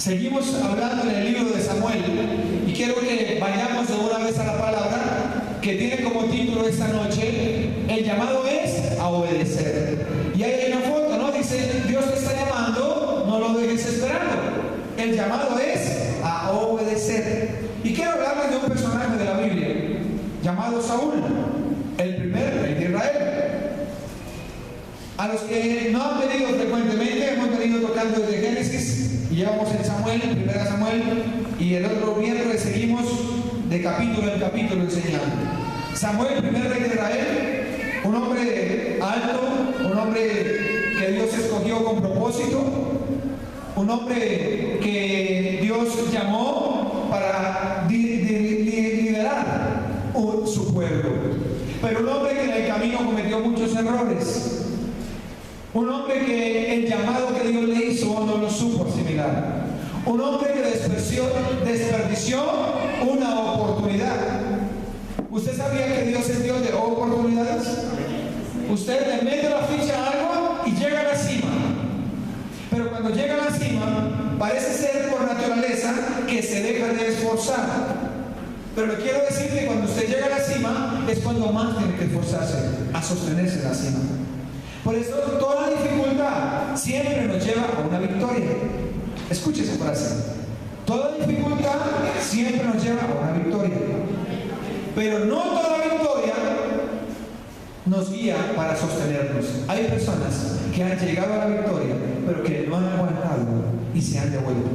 Seguimos hablando en el libro de Samuel y quiero que vayamos de una vez a la palabra que tiene como título esta noche: el llamado es a obedecer. Y ahí hay una foto, ¿no? Dice: Dios te está llamando, no lo dejes esperando. El llamado es a obedecer. Y quiero hablarles de un personaje de la Biblia llamado Saúl, el primer rey de Israel. A los que no han venido frecuentemente, hemos venido tocando desde Génesis y llevamos en Samuel, primera Samuel, y el otro miércoles seguimos de capítulo en capítulo enseñando. Samuel, primer rey de Israel, un hombre alto, un hombre que Dios escogió con propósito, un hombre que Dios llamó para liderar su pueblo, pero un hombre que en el camino cometió muchos errores. Un hombre que el llamado que Dios le hizo no lo supo asimilar. Un hombre que desperdició una oportunidad. ¿Usted sabía que Dios es Dios de oportunidades? Usted le mete la ficha a algo y llega a la cima. Pero cuando llega a la cima, parece ser por naturaleza que se deja de esforzar. Pero le quiero decir que cuando usted llega a la cima, es cuando más tiene que esforzarse a sostenerse en la cima. Por eso toda dificultad siempre nos lleva a una victoria. Escuche esa frase: toda dificultad siempre nos lleva a una victoria, pero no toda victoria nos guía para sostenernos. Hay personas que han llegado a la victoria pero que no han aguantado y se han devuelto,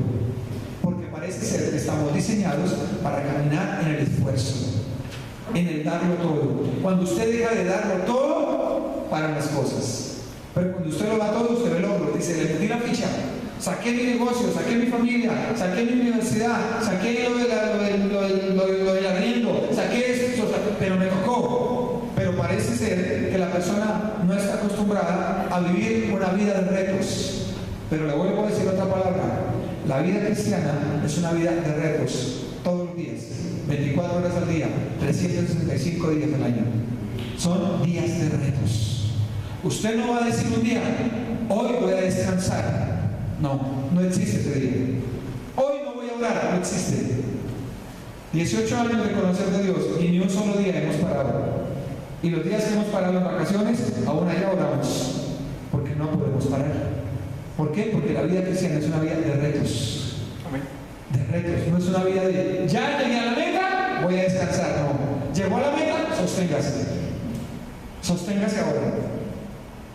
porque parece ser que estamos diseñados para caminar en el esfuerzo, en el darlo todo. Cuando usted deja de darlo todo, paran las cosas. Pero cuando usted lo da todo, usted ve el logro. Dice: le metí la ficha, saqué mi negocio, saqué mi familia, saqué mi universidad, saqué lo del arriendo, saqué esto, pero me tocó. Pero parece ser que la persona no está acostumbrada a vivir una vida de retos. Pero le vuelvo a decir otra palabra: la vida cristiana es una vida de retos, todos los días, 24 horas al día, 365 días al año. Son días de retos. Usted no va a decir un día: hoy voy a descansar. No existe ese día. Hoy no voy a orar, no existe. 18 años de conocer de Dios y ni un solo día hemos parado. Y los días que hemos parado en vacaciones, aún allá oramos, porque no podemos parar. ¿Por qué? Porque la vida cristiana es una vida de retos. De retos, no es una vida de ya llegué a la meta, voy a descansar. No, llegó a la meta, sosténgase. Sosténgase ahora.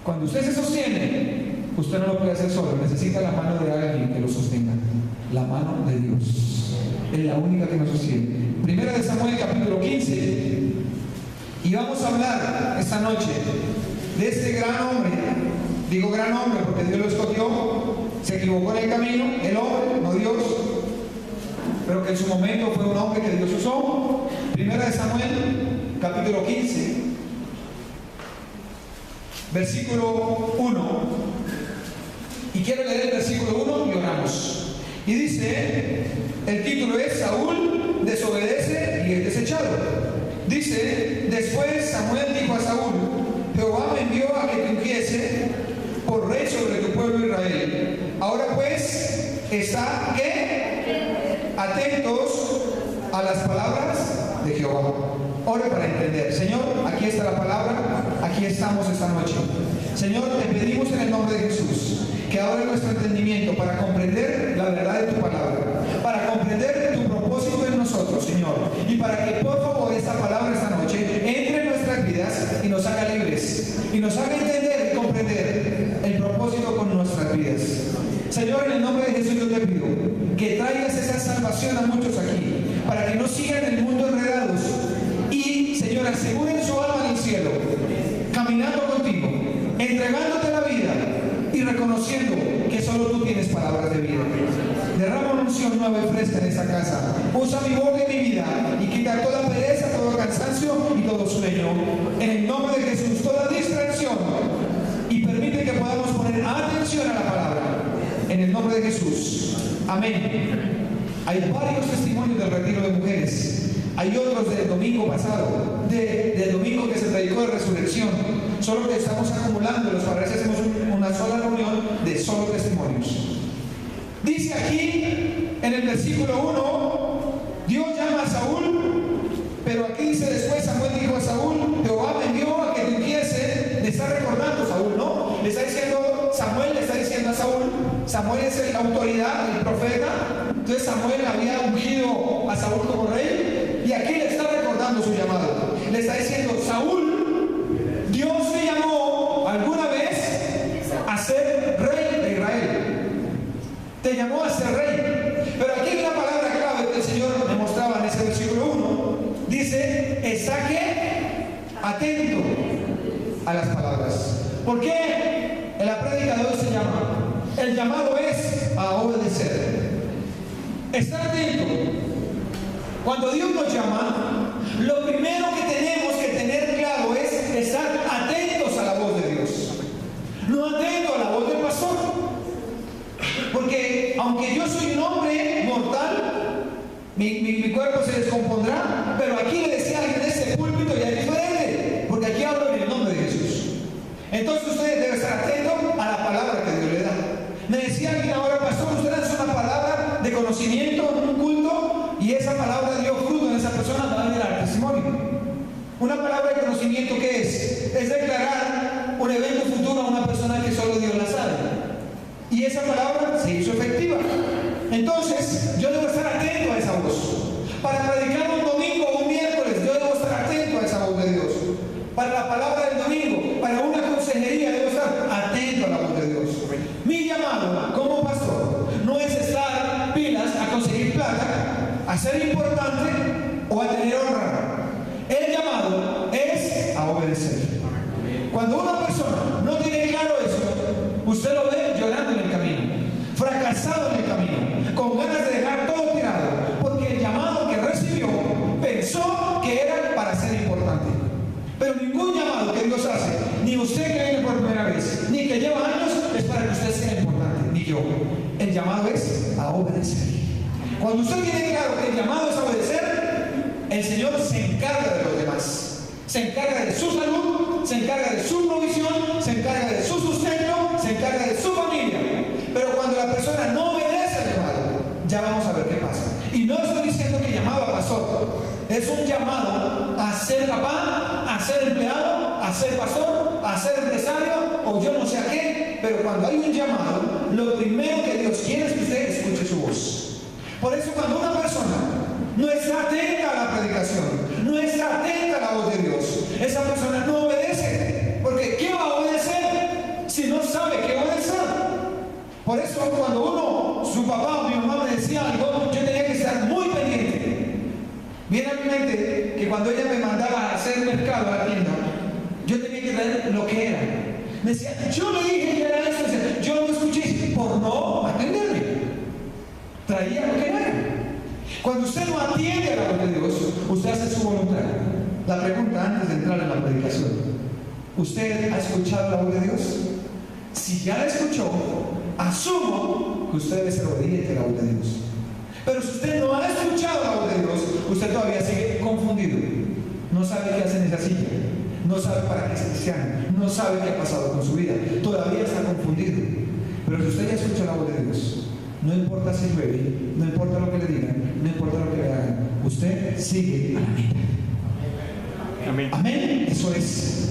Cuando usted se sostiene, usted no lo puede hacer solo, necesita la mano de alguien que lo sostenga. La mano de Dios es la única que nos sostiene. Primera de Samuel, capítulo 15. Y vamos a hablar esta noche de este gran hombre. Digo gran hombre porque Dios lo escogió. Se equivocó en el camino, el hombre, no Dios, pero que en su momento fue un hombre que Dios usó. Primera de Samuel, capítulo 15, versículo 1. Y quiero leer el versículo 1 y oramos. Y dice, el título es: Saúl desobedece y es desechado. Dice: después Samuel dijo a Saúl: Jehová me envió a que te ungiese por rey sobre tu pueblo Israel. Ahora pues, está ¿qué? Atentos a las palabras de Jehová. Ore para entender. Señor, aquí está la palabra, aquí estamos esta noche. Señor, te pedimos en el nombre de Jesús que abra nuestro entendimiento para comprender la verdad de tu palabra, para comprender tu propósito en nosotros, Señor, y para que por favor esta palabra esta noche entre en nuestras vidas y nos haga libres, y nos haga entender y comprender el propósito con nuestras vidas. Señor, en el nombre de Jesús yo te pido que traigas esa salvación a muchos aquí, para que no sigan en el mundo enredados y, Señor, aseguren su alma en el cielo, caminando contigo, entregándote la vida y reconociendo que solo tú tienes palabras de vida. Derrama una unción nueva y fresca en esta casa. Usa mi boca y mi vida y quita toda pereza, todo cansancio y todo sueño. En el nombre de Jesús, toda distracción, y permite que podamos poner atención a la palabra. En el nombre de Jesús. Amén. Hay varios testimonios del retiro de mujeres. Hay otros del domingo pasado, del domingo que se predicó de resurrección. Solo que estamos acumulándolos para ver si hacemos una sola reunión de solo testimonios. Dice aquí en el versículo 1, Dios llama a Saúl, pero aquí dice después Samuel dijo a Saúl, Jehová me envió a que te hiciese. Le está recordando Saúl, ¿no? Le está diciendo, Samuel le está diciendo a Saúl, Samuel es la autoridad, el profeta. Entonces Samuel había ungido a Saúl como rey, y aquí le está recordando su llamado. Le está diciendo, Saúl, Dios te llamó alguna vez a ser rey de Israel. Te llamó a ser rey. Pero aquí hay una palabra clave que el Señor me mostraba en ese versículo 1. Dice, está que atento a las palabras. ¿Por qué en la prédica de hoy se llama? El llamado es a obedecer. Estar atento. Cuando Dios nos llama, lo primero que tenemos que tener claro es estar atentos a la voz de Dios. No atentos a la voz del pastor. Porque aunque yo soy un hombre mortal, mi cuerpo se descompondrá, pero aquí le decía a alguien en este púlpito ya es diferente, porque aquí hablo en el nombre de Jesús. Entonces usted debe estar atento a la palabra que Dios le da. Me decía alguien ahora, pastor, usted lanza una palabra de conocimiento en un culto y esa palabra dio fruto en esa persona, va a dar testimonio. Una palabra de conocimiento, ¿qué es? Es declarar un evento futuro a una persona que solo Dios la sabe. Y esa palabra se hizo efectiva. Entonces, yo debo estar atento a esa voz. Para predicar un domingo o un miércoles, yo debo estar atento a esa voz de Dios. Para la palabra del domingo, para una consejería, debo estar atento a la voz de Dios. Mi llamado como pastor no es estar pilas a conseguir plata, a ser importante o a tener honra. El llamado es a obedecer. Cuando una persona no tiene claro eso, usted lo ve llorando en el camino, fracasado en el camino, con ganas de dejar todo tirado, porque el llamado que recibió pensó que era para ser importante. Pero ningún llamado que Dios hace, ni usted que viene por primera vez, ni que lleva años, es para que usted sea importante, ni yo. El llamado es a obedecer. Cuando usted tiene claro que el llamado es a obedecer, el Señor se encarga de los demás. Se encarga de su salud, se encarga de su provisión, se encarga de su sustento, se encarga de su familia. Pero cuando la persona no obedece al llamado, ya vamos a ver qué pasa. Y no estoy diciendo que llamado a pastor, es un llamado a ser papá, a ser empleado, a ser pastor, a ser empresario, o yo no sé a qué. Pero cuando hay un llamado, lo primero que Dios quiere es que usted escuche su voz. Por eso cuando una persona no está atenta a la predicación, no está atenta a la voz de Dios, esa persona no obedece. Porque ¿qué va a obedecer si no sabe qué obedecer? Por eso cuando su papá o mi mamá me decía algo, yo tenía que estar muy pendiente. Viene a mi mente que cuando ella me mandaba a hacer mercado a la tienda, yo tenía que traer lo que era. Me decía, yo le dije que era eso, yo no escuché por no atenderme. Traía lo que era. Cuando usted no atiende a la voz de Dios, usted hace su voluntad. La pregunta antes de entrar en la predicación: ¿usted ha escuchado la voz de Dios? Si ya la escuchó, asumo que usted debe ser obediente a la voz de Dios. Pero si usted no ha escuchado la voz de Dios, usted todavía sigue confundido. No sabe qué hace en esa silla, no sabe para qué es cristiano, no sabe qué ha pasado con su vida, todavía está confundido. Pero si usted ya escucha la voz de Dios, no importa si llueve, no importa lo que le digan, no importa lo que le hagan, usted sigue a la meta. Amén. Amén. Eso es.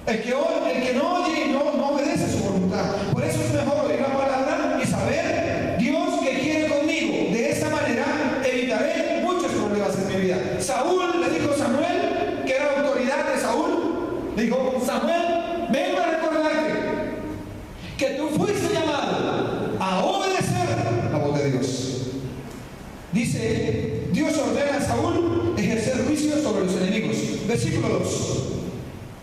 El que no oye y no obedece su voluntad. Por eso es mejor oír la palabra y saber, Dios que quiere conmigo. De esta manera evitaré muchos problemas en mi vida. Saúl le dijo a Samuel, que era la autoridad de Saúl, le dijo, Samuel, vengo a recordarte que tú fuiste llamado a obedecer la voz de Dios. Dice, Dios ordena a Saúl ejercer juicio sobre los enemigos. Versículo 2.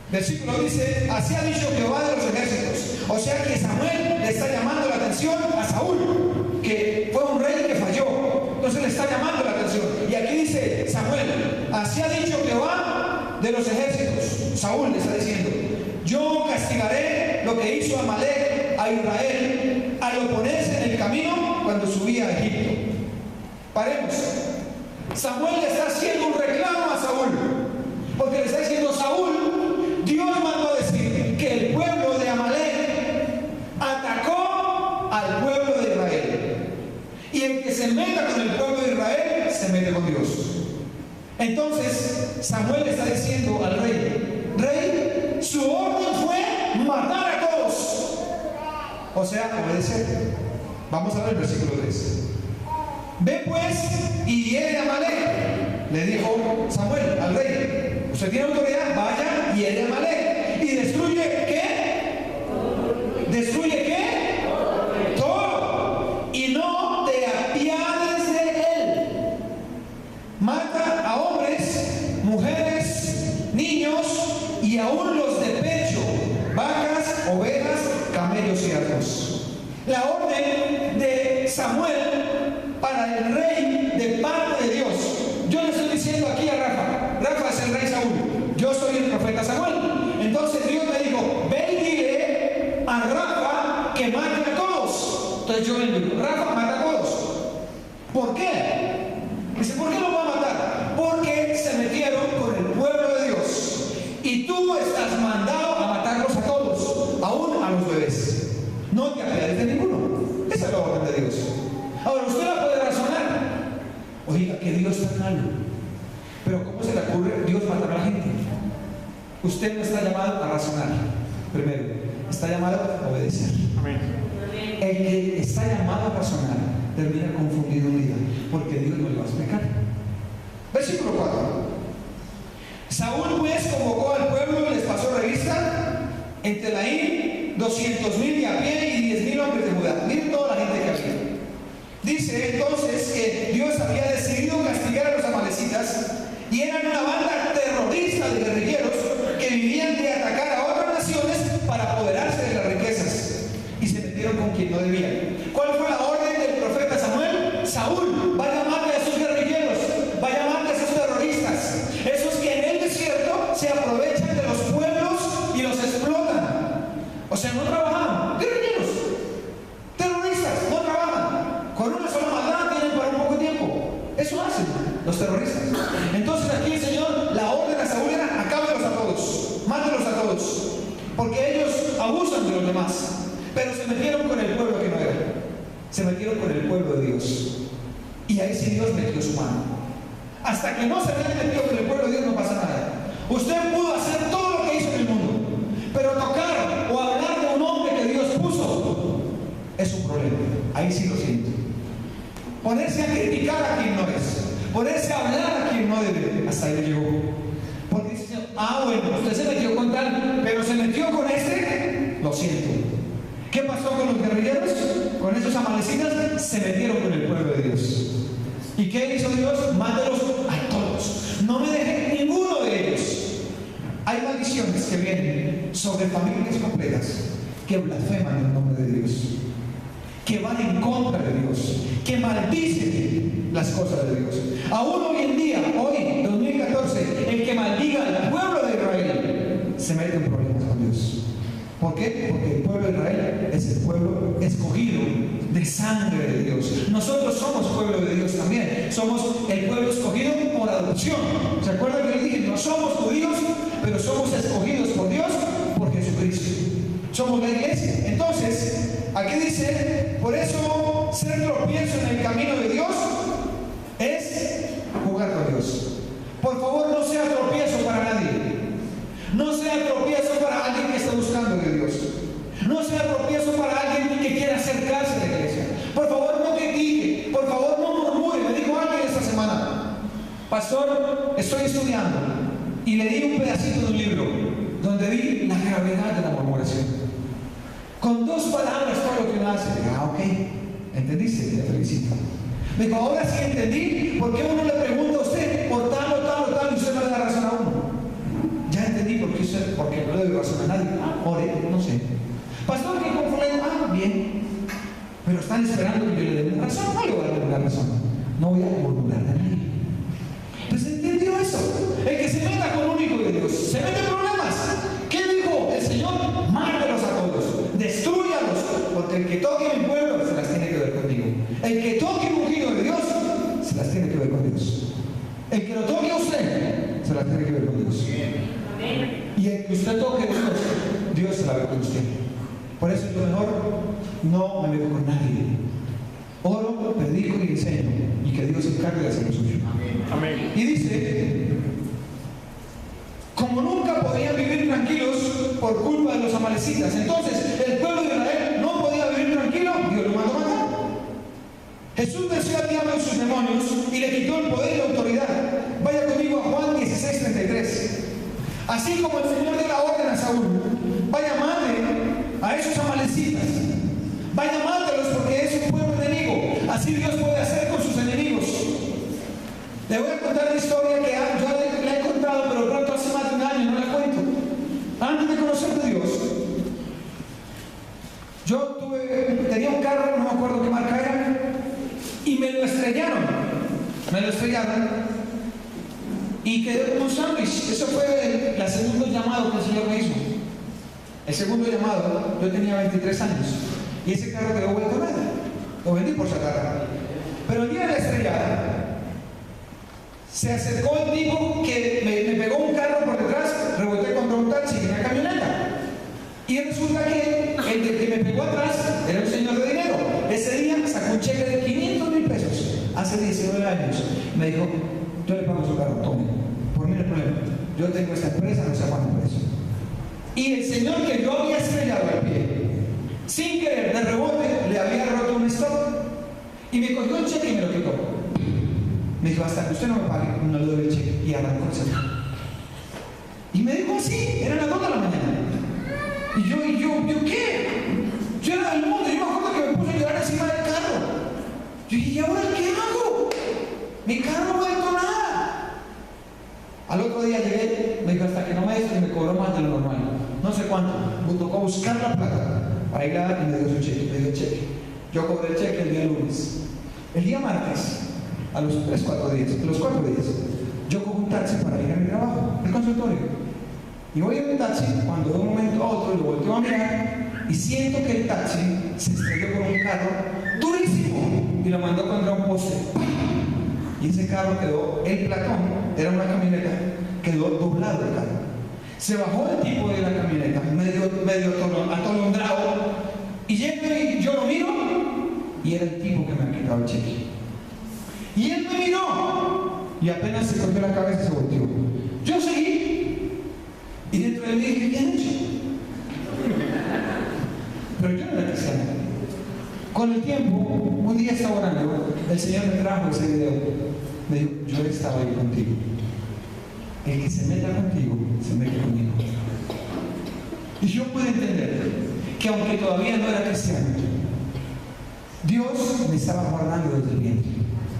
Versículo dice, así ha dicho Jehová de los ejércitos. O sea que Samuel le está llamando la atención a Saúl, que fue un rey que falló. Entonces le está llamando la atención. Y aquí dice Samuel, así ha dicho Jehová de los ejércitos. Saúl le está diciendo, yo castigaré lo que hizo Amalek a Israel al oponerse en el camino cuando subía a Egipto. Paremos. Samuel le está haciendo un reclamo a Saúl, porque le está diciendo, Saúl, Dios mandó a decir que el pueblo de Amalek atacó al pueblo de Israel. se meta con el pueblo de Israel, se mete con Dios. Entonces, Samuel está diciendo al rey: rey, su orden fue matar a todos. O sea, obedecer. Vamos a ver el versículo 3. Ve pues y hiere a Amalek. Le dijo Samuel al rey: usted tiene autoridad, vaya y hiere a Amalek. ¿Y destruye qué? ¿Destruye qué? Todo. Y no te apiades de él. Mata a hombres, mujeres, niños y aún los de pecho, vacas, ovejas, camellos y asnos. La orden de Samuel para el rey de parte de Dios. Yo le estoy diciendo aquí a Rafa: Rafa es el rey Saúl, yo soy el profeta Samuel. Entonces Dios me dijo: ve y dile a Rafa que mate a todos. Entonces yo le digo: Rafa, mata a todos. ¿Por qué? Dice: ¿por qué lo va a matar? Porque se metieron con el pueblo de Dios y tú estás mandado a matarlos a todos, aún a los bebés. No te apiades de ninguno. Esa es la orden de Dios. Ahora usted la puede razonar: oiga, que Dios tan malo, pero ¿cómo se le ocurre Dios matar a la gente? Usted no está llamado a razonar, primero, está llamado a obedecer. Amén. El que está llamado a razonar termina confundido un día, porque Dios no le va a explicar. Versículo 4. Saúl pues convocó al pueblo y les pasó revista en Telaín, 200,000 de a pie y 10,000 hombres de Judá. Miren toda la gente que había. Dice entonces que Dios había decidido castigar a los amalecitas, y eran una banda terrorista de guerrilleros que vivían de atacar a otras naciones para apoderarse de las riquezas, y se metieron con quien no debían. ¿Cuál fue la orden del profeta Samuel? Saúl: vaya, mate a esos guerrilleros, vaya, mate a esos terroristas, esos que en el desierto se aprovechan de los pueblos y los explotan. O sea, no trabajan. Guerrilleros, terroristas, no trabajan. Con una sola maldad tienen para un poco de tiempo. Eso hacen los terroristas. Entonces aquí el Señor, la orden a Saúl era: acábelos a todos, mátelos a todos, porque ellos abusan de los demás. Pero se metieron con el pueblo que no era, se metieron con el pueblo de Dios, y ahí sí Dios metió su mano. Hasta que no se había metido con el pueblo de Dios no pasa nada. Usted pudo hacer todo lo que hizo en el mundo, pero tocar o hablar de un hombre que Dios puso es un problema. Ahí sí lo siento. Ponerse a criticar a quien no es, ponerse a hablar a quien no debe, hasta ahí llegó. Porque dice: bueno, usted se metió con tal, pero se metió con este, lo siento. ¿Qué pasó con los guerrilleros? Con esos amalecitas, se metieron con el pueblo de Dios. ¿Y qué hizo Dios? Mátelos a todos, no me dejen ninguno de ellos. Hay maldiciones que vienen sobre familias completas que blasfeman el nombre de Dios, que van en contra de Dios, que maldicen las cosas de Dios. Aún hoy en día, hoy, 2014, el que maldiga al pueblo de Israel se mete en problemas con Dios. ¿Por qué? Porque el pueblo de Israel es el pueblo escogido de sangre de Dios. Nosotros somos pueblo de Dios también. Somos el pueblo escogido por adopción. ¿Se acuerdan que les dije? No somos judíos, pero somos escogidos por Dios, por Jesucristo. Somos la iglesia. Entonces, aquí dice: por eso ser tropiezo en el camino de Dios es jugar con Dios. Por favor, no sea tropiezo para nadie. No sea tropiezo para alguien que está buscando de Dios. No sea tropiezo para alguien que quiera acercarse a la iglesia. Por favor, no critique. Por favor, no murmure. Me dijo alguien esta semana: pastor, estoy estudiando, y le di un pedacito de un libro donde vi la gravedad de la murmuración. Con 2 palabras todo lo que uno hace. Ok, entendiste, te felicito. Me dijo: ahora sí entendí por qué uno le pregunta a usted por tal o tal o tal y usted no le da razón a uno. Ya entendí porque no le doy razón a nadie. Ore, no sé. Pastor, ¿qué confunde? Bien. Pero están esperando que yo le dé una razón. No le voy a dar una razón. No voy a murmurar de nadie. Pues entendió eso. El que se meta con un hijo de Dios se mete en problemas. ¿Qué dijo el Señor? Mátelos a todos, destrúyalos, porque el que toque mi pueblo se las tiene que ver conmigo. El que toque un ungido de Dios se las tiene que ver con Dios. El que lo toque a usted se las tiene que ver con Dios. Y el que usted toque de Dios, Dios se la ve con usted. Por eso yo mejor no me meto con nadie. Oro, predico y y enseño, y que Dios se encargue de hacer lo suyo. Amén. Y dice, como nunca podían vivir tranquilos por culpa de los amalecitas, entonces el pueblo de Israel no podía vivir tranquilo, Dios lo mandó a matar. Jesús venció al diablo y sus demonios y le quitó el poder y la autoridad. Vaya conmigo a Juan 16:33. Así como el Señor dio la orden a Saúl, vaya mate a esos amalecitas, vaya mátelos porque es un pueblo enemigo. Así Dios puede hacer con sus enemigos. Le voy a contar una historia que yo le he contado, pero pronto hace más de un año, no la cuento. Antes de conocer a Dios, yo tenía un carro, no me acuerdo qué marca era, y me lo estrellaron. Y quedé como un sándwich. Eso fue el segundo llamado que el Señor me hizo. El segundo llamado, yo tenía 23 años. Y ese carro quedó vuelto a nada. Lo vendí por sacar. Pero el día de la estrellada, se acercó el tipo que me pegó un carro por detrás, reboté contra un taxi en una camioneta. Y resulta que el que me pegó atrás era un señor de dinero. Ese día sacó un cheque de 500,000 pesos, hace 19 años. Me dijo, yo le pago su carro, tome, por mí no hay problema. Yo tengo esta empresa, no sé cuánto por eso. Y el señor que yo había estrellado al pie, sin querer, de rebote, le había roto un stop. Y me cortó el cheque y me lo quitó. Me dijo, hasta que usted no me pague, no le doy el cheque. Y arrancó el cheque. Y me dijo así, eran las 2 de la mañana. Y yo, ¿qué? Yo era del mundo, yo me acuerdo que me puse a llorar encima del carro. Yo dije, ¿y ahora qué hago? Mi carro no ha hecho nada. Al otro día llegué, me dijo, hasta que no me des, y me cobró más de lo normal. No sé cuánto. Me tocó buscar la plata para ir a y me dio su cheque, me dio el cheque. Yo cobré el cheque el día lunes. El día martes, a los 4 días, yo cojo un taxi para ir a mi trabajo, el consultorio. Y voy en el taxi, cuando de un momento a otro lo volteo a mirar y siento que el taxi se estrelló con un carro durísimo y lo mandó contra un poste. Y ese carro quedó, el platón, era una camioneta, quedó doblado el carro. Se bajó el tipo de la camioneta, medio atolondrado, y llego y yo lo miro, y era el tipo que me ha quitado el cheque. Y él me miró, y apenas se cogió la cabeza y se volteó. Yo seguí. Y dentro de mí dije, ¿qué han hecho? Pero yo no era cristiano. Con el tiempo, un día estaba orando, el Señor me trajo ese video. Me dijo, yo estaba ahí contigo. El que se meta contigo, se mete conmigo. Y yo pude entender que aunque todavía no era cristiano, Dios me estaba guardando desde el vientre.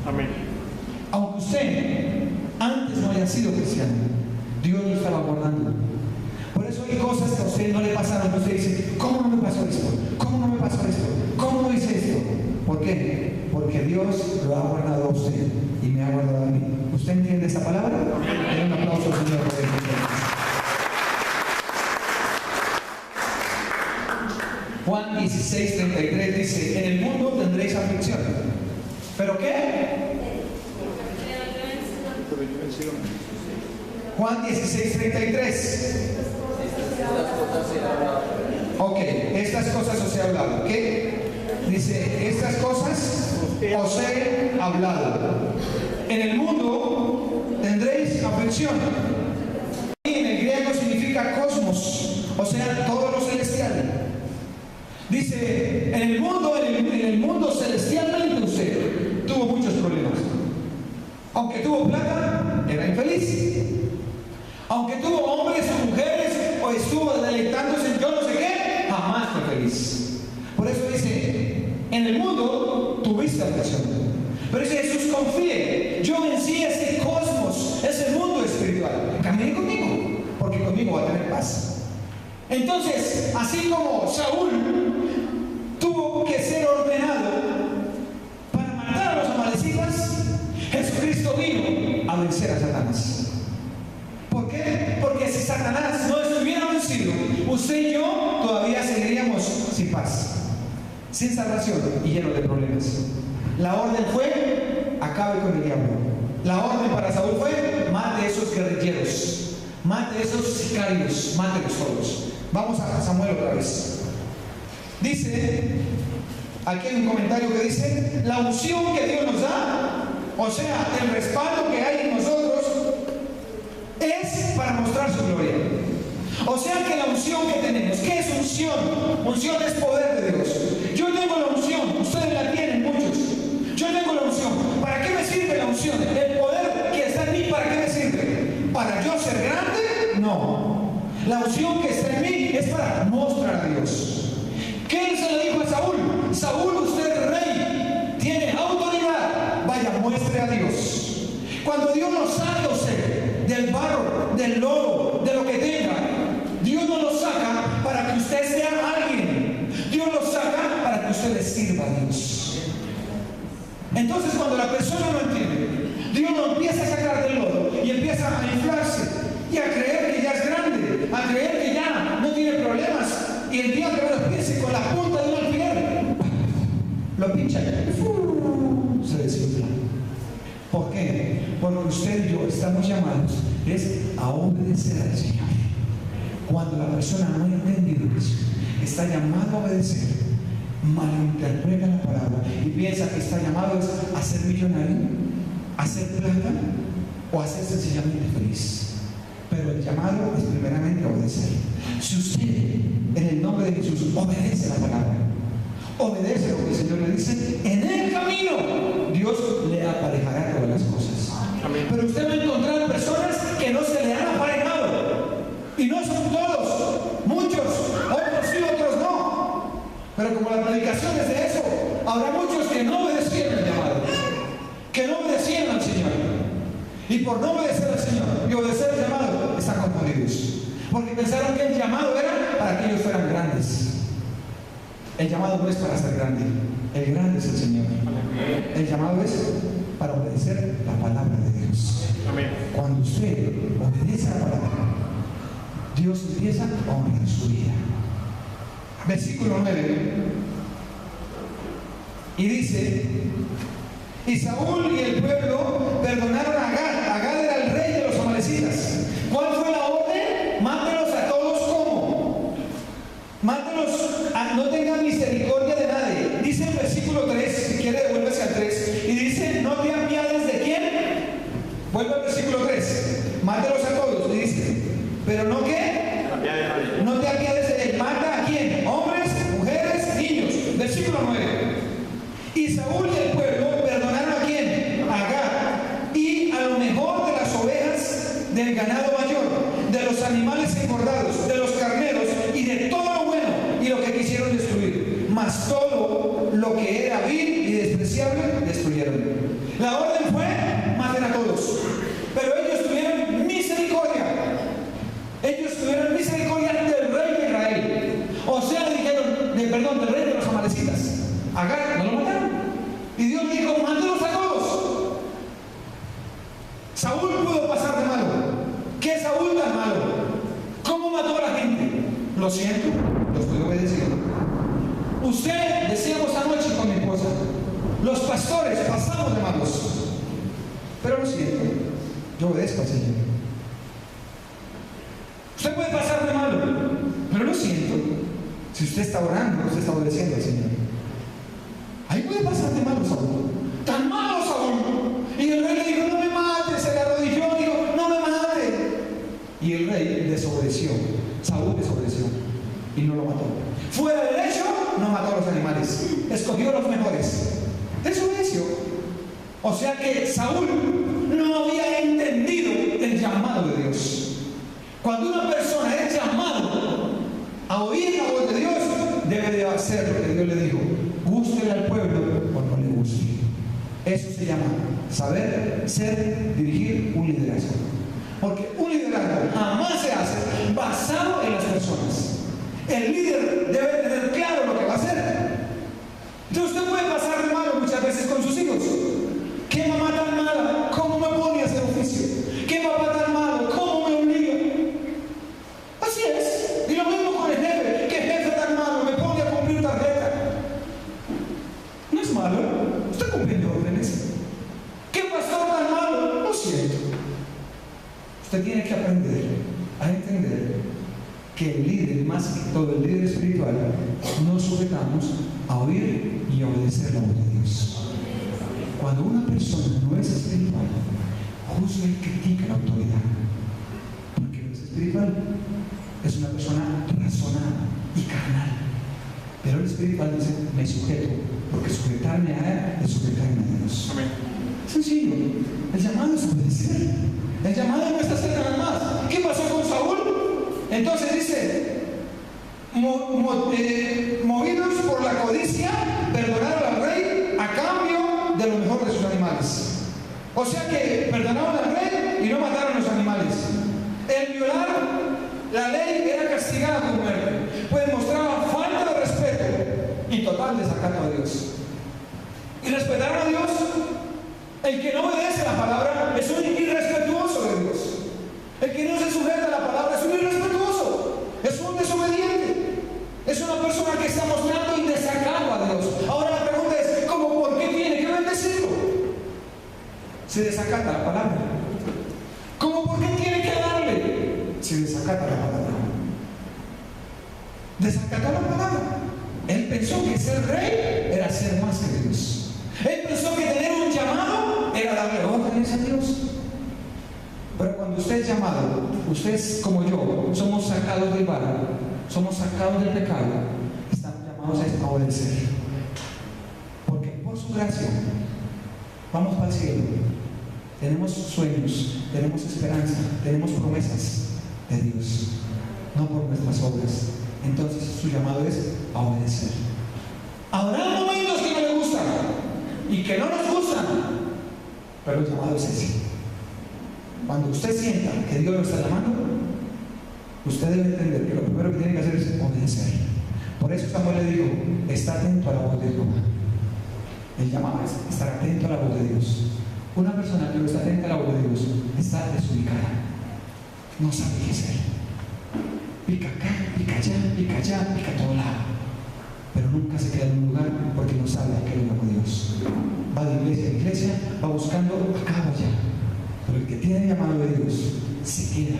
Amén. Aunque usted antes no haya sido cristiano, Dios lo estaba guardando. Por eso hay cosas que a usted no le pasaron, que usted dice, ¿cómo no me pasó esto? ¿Cómo no me pasó esto? ¿Cómo no hice esto? ¿Por qué? Porque Dios lo ha guardado a usted y me ha guardado a mí. ¿Usted entiende esa palabra? Den un aplauso al Señor por eso. Juan 16:33 dice, en el mundo tendréis aflicción. ¿Pero qué? Juan 16:33. Ok, estas cosas os he hablado. ¿Qué? Dice, estas cosas os he hablado. En el mundo tendréis aflicción. Y en el griego significa cosmos, o sea, todo lo celestial. Dice, en el mundo celestialmente usted tuvo muchos problemas. Aunque tuvo plata, era infeliz. Aunque tuvo hombres o mujeres, o estuvo deleitándose en yo no sé qué, jamás fue feliz. Por eso dice, en el mundo tuviste aflicción. Pero dice Jesús, confíe, yo vencí ese cosmos, ese mundo espiritual. Camine conmigo, porque conmigo va a tener paz. Entonces, así como Saúl tuvo que ser ordenado para matar a los amalecitas, Jesucristo vino a vencer a Satanás. ¿Por qué? Porque si Satanás no estuviera vencido, usted y yo todavía seguiríamos sin paz, sin salvación y llenos de problemas. La orden fue, acabe con el diablo. La orden para Saúl fue, mate a esos guerrilleros, mate a esos sicarios, mátelos todos. Vamos a Samuel otra vez. Dice, aquí hay un comentario que dice, la unción que Dios nos da O sea, el respaldo que hay en nosotros es para mostrar su gloria. O sea que la unción que tenemos, ¿qué es unción? Unción es poder de Dios. Yo tengo la unción, ustedes la tienen muchos. Yo tengo la unción. ¿Para qué me sirve la unción? El poder que está en mí, ¿para qué me sirve? ¿Para yo ser grande? No. La unción que está en mí es para mostrar a Dios. ¿Qué se le dijo a Saúl? Saúl, usted es rey, tiene autoridad, vaya, muestre a Dios. Cuando Dios nos saque a usted del barro, del lodo, de lo que tenga, Dios no lo saca para que usted sea alguien. Dios lo saca para que usted le sirva a Dios. Entonces, cuando la persona no entiende, Dios lo empieza a sacar del lodo y empieza a inflarse y a creer que ya es grande, a creer que ya no tiene problemas. Y el día que me lo piense con la punta de un alfiler, lo pincha y se desinfla. ¿Por qué? Porque usted y yo estamos llamados a obedecer al Señor. Cuando la persona no ha entendido eso, está llamado a obedecer, malinterpreta la palabra y piensa que está llamado a ser millonario, a hacer plata o a ser sencillamente feliz. Pero el llamado es primeramente a obedecer. Si usted, en el nombre de Jesús, obedece la palabra, obedece lo que el Señor le dice, en el camino Dios le aparejará todas las cosas. Amén. Pero usted va a encontrar personas que no se le han aparejado. Y no son todos, muchos, otros sí, otros no. Pero como la predicación es de eso, habrá muchos que no obedecieron el llamado, que no obedecieron al Señor. Y por no obedecer al Señor y obedecer el llamado, están confundidos. Porque pensaron que el llamado era para que ellos fueran grandes. El llamado no es para ser grande, el grande es el Señor. El llamado es para obedecer la palabra de Dios. Cuando usted obedece a la palabra, Dios empieza a honrar su vida. Versículo 9. Y dice: y Saúl y el pueblo perdonaron a Agag. Agag era el rey de los amalecitas. ¿Cuál fue la orden? Mátelos a todos. ¿Cómo? Mátelos, no tengan misericordia de nadie. Dice el versículo 3, si quiere devuélvese al 3. Y dice: no te apiades de quién. Vuelve al versículo 3. Mátelos a todos. Y dice: pero no qué. No te apiades de él. ¿Mata a quién? Hombres, mujeres, niños. Versículo 9. Y Saúl y el pueblo perdonaron a quién. A Agag. Y a lo mejor de las ovejas, del ganado mayor, de los animales engordados, de los carneros y de todo lo bueno y lo que quisieron destruir. Mas todo lo que era vil y despreciable destruyeron. La orden fue: maten a todos. Pero ellos tuvieron misericordia. Ellos tuvieron misericordia del rey de Israel. O sea, dijeron, del rey de los amalecitas. Agag, no lo mataron. Y Dios dijo: mátenlos a todos. Saúl pudo pasar de malo. ¿Qué Saúl tan malo? ¿Cómo mató a la gente? Lo siento, lo estoy obedeciendo. Usted, decíamos anoche con mi esposa, los pastores pasamos de malos. Pero lo siento, yo obedezco al Señor. Usted puede pasar de malo, pero lo siento. Si usted está orando, usted está obedeciendo al Señor. Ahí puede pasar de malo Saúl. Tan malo Saúl. Y el rey le dijo: no me mate. Se le arrodilló y dijo: no me mate. Y el rey desobedeció. Saúl desobedeció y no lo mató. Fuera del hecho, no mató a los animales. Escogió los mejores. Desobedeció. O sea que Saúl no había entendido el llamado de Dios. Cuando una persona es llamado a oír la voz de Dios, debe de hacer lo que Dios le dijo. Gústele al pueblo o no le guste. Eso se llama saber, ser, dirigir un liderazgo. Porque un liderazgo jamás se hace basado en las personas. El líder debe tener claro lo que va a hacer. Entonces usted puede pasar de malo muchas veces con sus hijos. ¿Qué mamá tan mala? ¿Cómo me pone a hacer oficio? ¿Qué papá tan malo? ¿Cómo me obliga? Así es. Y lo mismo con el jefe. ¿Qué jefe tan malo? Me pone a cumplir tarjeta. No es malo. Usted cumple órdenes. ¿Qué pastor tan malo? Lo siento. Usted tiene que aprender a entender que el líder, más que todo el líder espiritual, nos sujetamos a oír y a obedecer la voz de Dios. Cuando una persona no es espiritual, juzga y critica la autoridad. Porque no es espiritual. Es una persona razonada y carnal. Pero el espiritual dice, me sujeto, porque sujetarme a él es sujetarme a Dios. Amén. Sencillo. El llamado es obedecer. El llamado no es hacer nada más. ¿Qué pasó con Saúl? Entonces dice, movidos por la codicia, perdonaron al rey a cambio de lo mejor de sus animales. O sea que perdonaron al rey y no mataron los animales. El violar la ley era castigada con muerte, pues mostraba falta de respeto y total desacato a Dios. Y respetar a Dios, el que no obedece la palabra es un irrespetuoso de Dios. El que no se sujeta a la palabra es un irrespetuoso, es un desobediente, es una persona que está mostrando el desacato a Dios. Ahora la pregunta es, ¿cómo, por qué tiene que bendecirlo? Se desacata la palabra. ¿Cómo, por qué tiene que darle? Se desacata la palabra. Desacató la palabra. Él pensó que ser rey era ser más que Dios. Él pensó que tener un llamado era darle órdenes a Dios. Pero cuando usted es llamado, ustedes como yo, somos sacados del barro, somos sacados del pecado, estamos llamados a obedecer. Porque por su gracia vamos para el cielo. Tenemos sueños, tenemos esperanza, tenemos promesas de Dios, no por nuestras obras. Entonces su llamado es a obedecer. Habrá momentos que no le gustan y que no nos gustan, pero el llamado es ese. Cuando usted sienta que Dios lo está llamando, usted debe entender que lo primero que tiene que hacer es obedecer. Por eso Samuel le dijo, está atento a la voz de Jehová. El llamado es estar atento a la voz de Dios. Una persona que no está atenta a la voz de Dios está desubicada, no sabe qué hacer. Pica acá, pica allá, pica a todo lado, pero nunca se queda en un lugar porque no sabe a qué lo llamó Dios. Va de iglesia en iglesia, va buscando acá o allá. Pero el que tiene llamado de Dios se queda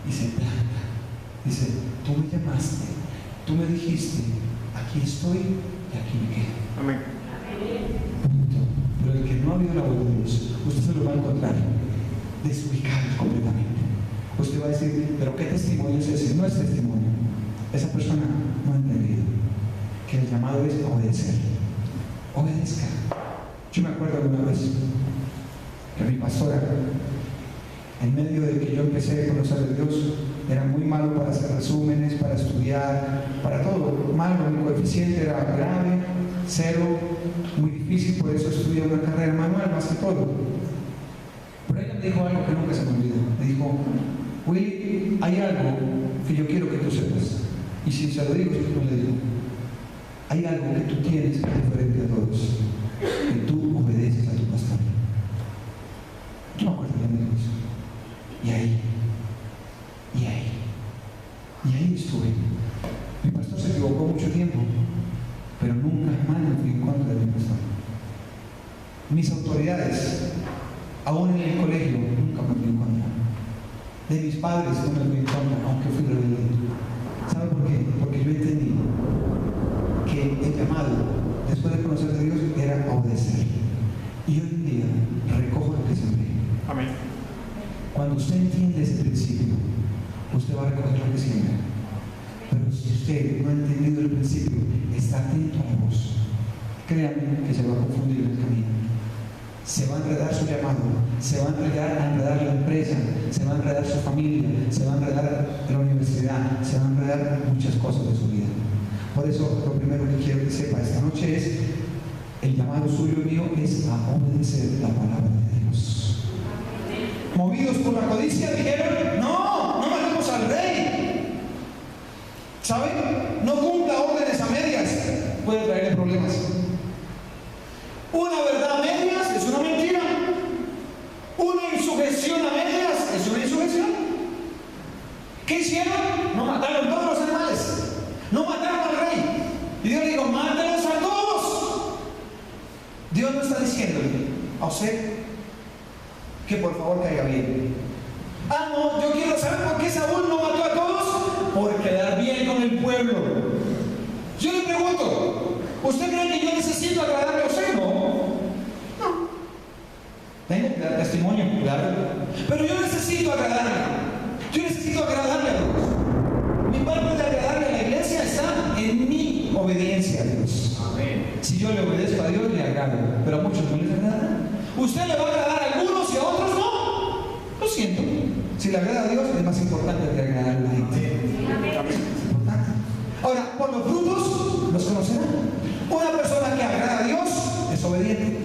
y se planta. Dice, tú me llamaste, tú me dijiste, aquí estoy y aquí me quedo. Amén. Punto. Pero el que no ha oído la voz de Dios, usted se lo va a encontrar desubicados completamente. Usted va a decir, pero ¿qué testimonio es ese? No es testimonio. Esa persona no ha entendido que el llamado es obedecer. Obedezca. Yo me acuerdo de una vez que mi pastora, en medio de que yo empecé a conocer a Dios, era muy malo para hacer resúmenes, para estudiar, para todo. Malo, mi coeficiente era grave, 0, muy difícil, por eso estudié una carrera manual más que todo. Pero ella me dijo algo que nunca se me olvidó. Me dijo, Willy, hay algo que yo quiero que tú sepas. Y si se lo digo, yo no le digo. Hay algo que tú tienes que es diferente a todos. Que tú obedeces a tu pastor. Yo me acuerdo de amigos. Y ahí estuve. Mi pastor se equivocó mucho tiempo, pero nunca jamás me fui en contra de mi pastor. Mis autoridades, aún en el colegio, nunca me fui en contra. De mis padres no me fui en contra, aunque fui rebelde. ¿Sabe por qué? Porque yo entendí que el llamado, después de conocer a Dios, era obedecer. Y hoy en día recojo lo que sembré. Amén. Cuando usted entiende ese principio, usted va a recoger lo que siembra. Pero si usted no ha entendido el principio, está atento a la voz, créanme que se va a confundir el camino. Se va a enredar su llamado, se va a enredar la empresa, se va a enredar su familia, se va a enredar la universidad, se va a enredar muchas cosas de su vida. Por eso lo primero que quiero que sepa esta noche es, el llamado suyo y mío es a obedecer la palabra de Dios. Movidos por la codicia dijeron, no matemos al rey. ¿Saben? No cumpla órdenes a medias, puede traerle problemas. Una verdad a medias es una mentira. Una insujeción a medias es una insujeción. ¿Qué hicieron? No mataron todos los animales. No mataron al rey. Y Dios le dijo, mátalos a todos. Dios no está diciéndole a usted que por favor caiga bien. Ah, no, yo quiero saber por qué Saúl no mató a todos. Por quedar bien con el pueblo. Yo le pregunto, ¿usted cree que yo necesito agradarle a usted? No. Tengo que dar testimonio, claro. Pero yo necesito agradarle. Yo necesito agradarle a Dios. Mi parte de agradarle a la iglesia está en mi obediencia a Dios. Amén. Si yo le obedezco a Dios, le agrado. Pero a muchos no les agrada. Usted le va a agradar a algunos y a otros no. Lo siento. Si le agrada a Dios, es más importante que agradar a la gente. Es importante. Ahora, por los frutos los conocerán. Una persona que agrada a Dios es obediente.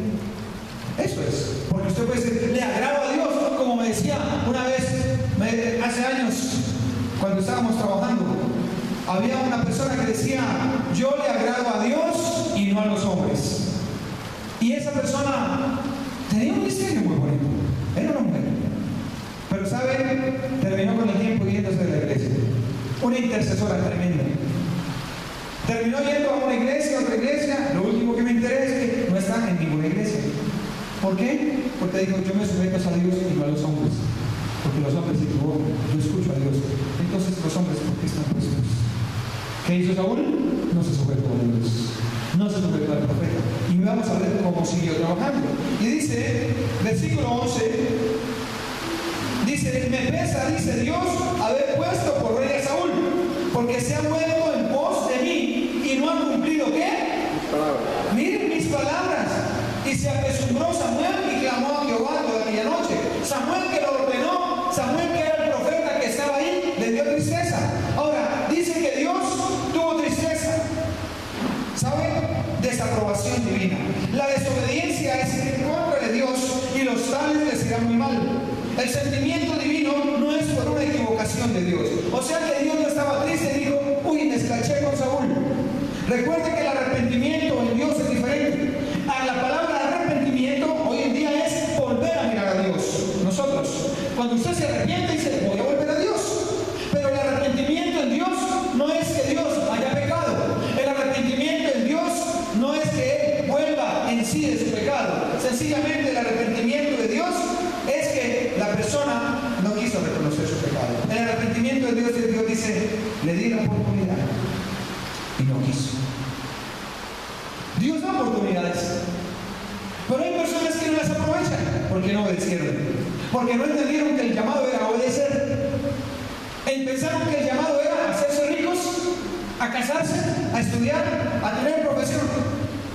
Eso es. Porque usted puede decir, le agrado a Dios, como me decía una vez, hace años, cuando estábamos trabajando, había una persona que decía, yo le agrado a Dios y no a los hombres. Y esa persona tenía un diseño muy bonito. Era una mujer. Pero ¿sabe? Terminó con el tiempo yéndose de la iglesia. Una intercesora tremenda. Terminó yendo a una iglesia, a otra iglesia. Lo último que me enteré es que no está en ninguna iglesia. ¿Por qué? Porque dijo, yo me sujeto a Dios y no a los hombres. Porque los hombres se equivocan, yo escucho a Dios. Entonces los hombres, ¿por qué están puestos? ¿Qué hizo Saúl? No se sujetó a Dios. No se sujetó al profeta. Y vamos a ver cómo siguió trabajando. Y dice, versículo 11, dice, me pesa, dice Dios, haber puesto por rey a Saúl, porque se ha vuelto en pos de mí y no ha cumplido, ¿qué? Miren mis palabras. Y se apesumbró Samuel y clamó a Jehová toda aquella noche. Samuel que lo ordenó, Samuel que era el profeta que estaba ahí, le dio tristeza. Ahora, dice que Dios tuvo tristeza. ¿Sabe? Desaprobación divina. La desobediencia es en contra de Dios y los tales les irá muy mal. El sentimiento divino no es por una equivocación de Dios. O sea que Dios no estaba triste y dijo, uy, me escaché con Saúl. Recuerde que el arrepentimiento en Dios es diferente. A la palabra arrepentimiento hoy en día es volver a mirar a Dios. Nosotros, cuando usted se arrepiente, dice, voy a volver a Dios. Pero el arrepentimiento en Dios no es que Dios haya pecado. El arrepentimiento en Dios no es que Él vuelva en sí de su pecado. Sencillamente el arrepentimiento de Dios es que la persona no quiso reconocer su pecado. El arrepentimiento de Dios dice, le di la oportunidad y no quiso. Dios da oportunidades, pero hay personas que no las aprovechan porque no obedecieron, porque no entendieron que el llamado era obedecer. Pensaron que el llamado era hacerse ricos, a casarse, a estudiar, a tener profesión,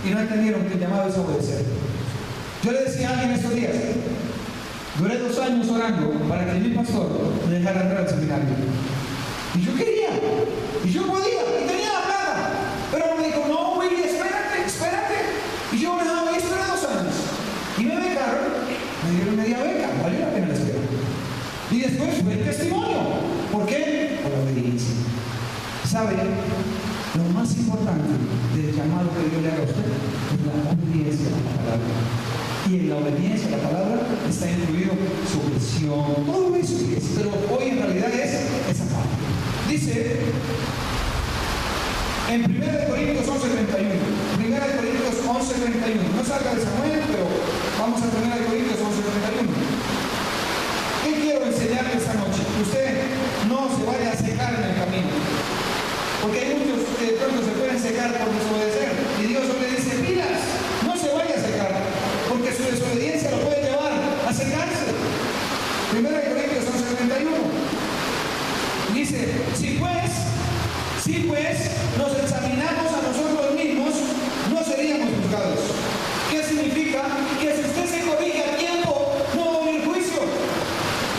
y no entendieron que el llamado es obedecer. Yo le decía a alguien estos días, duré 2 años orando para que mi pastor me dejara entrar al seminario, y yo quería, y yo podía, y tenía la plata, pero me dijo, no, Willy, espérate. Y yo no, esperé 2 años. Y me becaron, me dieron media beca, valió la pena la espera. Y después fue el testimonio. ¿Por qué? Por la obediencia. ¿Sabe? Lo más importante del llamado que Dios le haga a usted es la obediencia a la palabra. Y en la obediencia a la palabra está incluido su visión, todo eso es, pero hoy en realidad es esa parte. Dice en 1 Corintios 11:31, 1 Corintios 11:31, no salga de Samuel, pero vamos a 1 Corintios 11:31. ¿Qué quiero enseñarle esta noche? Usted no se vaya a secar en el camino, porque hay muchos que de pronto se pueden secar por desobedecer, y Dios hoy le dice, pilas, no se vaya a secar, porque su desobediencia lo puede llevar a secarse. 1 Corintios 11:31 dice, si pues nos examinamos a nosotros mismos, no seríamos juzgados. ¿Qué significa? Que si usted se corrige a tiempo, no va a haber juicio.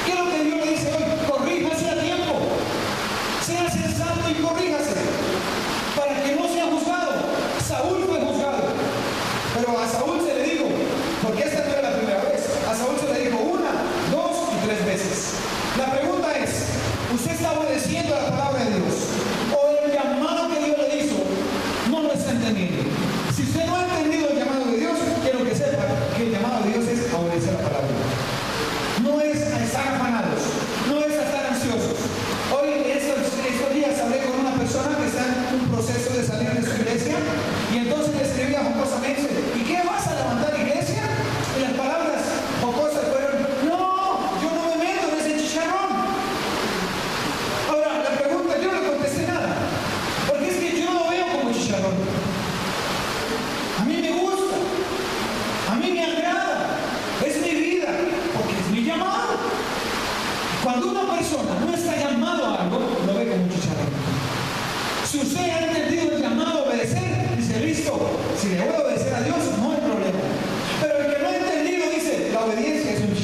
¿Qué es lo que Dios le dice hoy? Corríjase a tiempo, sea sensato y corríjase, para que no sea juzgado. Saúl fue juzgado, pero a Saúl se le dijo, porque esta no era la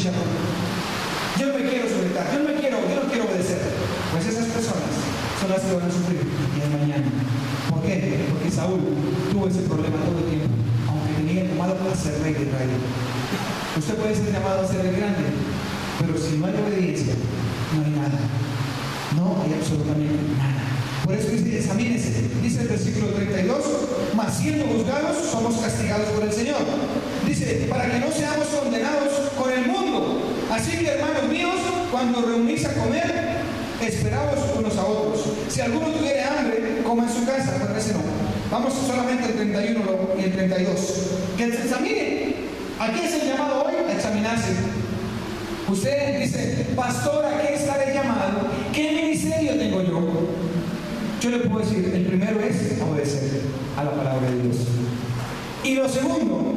chicharrón. Yo no me quiero sujetar, yo no quiero obedecer. Pues esas personas son las que van a sufrir el día de mañana. ¿Por qué? Porque Saúl tuvo ese problema todo el tiempo, aunque tenía llamado a ser rey de Israel. Usted puede ser llamado a ser el grande, pero si no hay obediencia, no hay nada. No hay absolutamente nada. Por eso dice, examínese, dice el versículo 32, mas siendo juzgados, somos castigados por el Señor. Dice, para que no seamos condenados con el mundo. Así que, hermanos míos, cuando reunís a comer, esperaos unos a otros. Si alguno tuviera hambre, coma en su casa, pero ese no. Vamos solamente al 31 y el 32. Que se examine. ¿A qué es el llamado hoy? A examinarse. Usted dice, pastor, ¿a qué estaré llamado? ¿Qué ministerio tengo yo? Yo le puedo decir, el primero es obedecer a la palabra de Dios. Y lo segundo,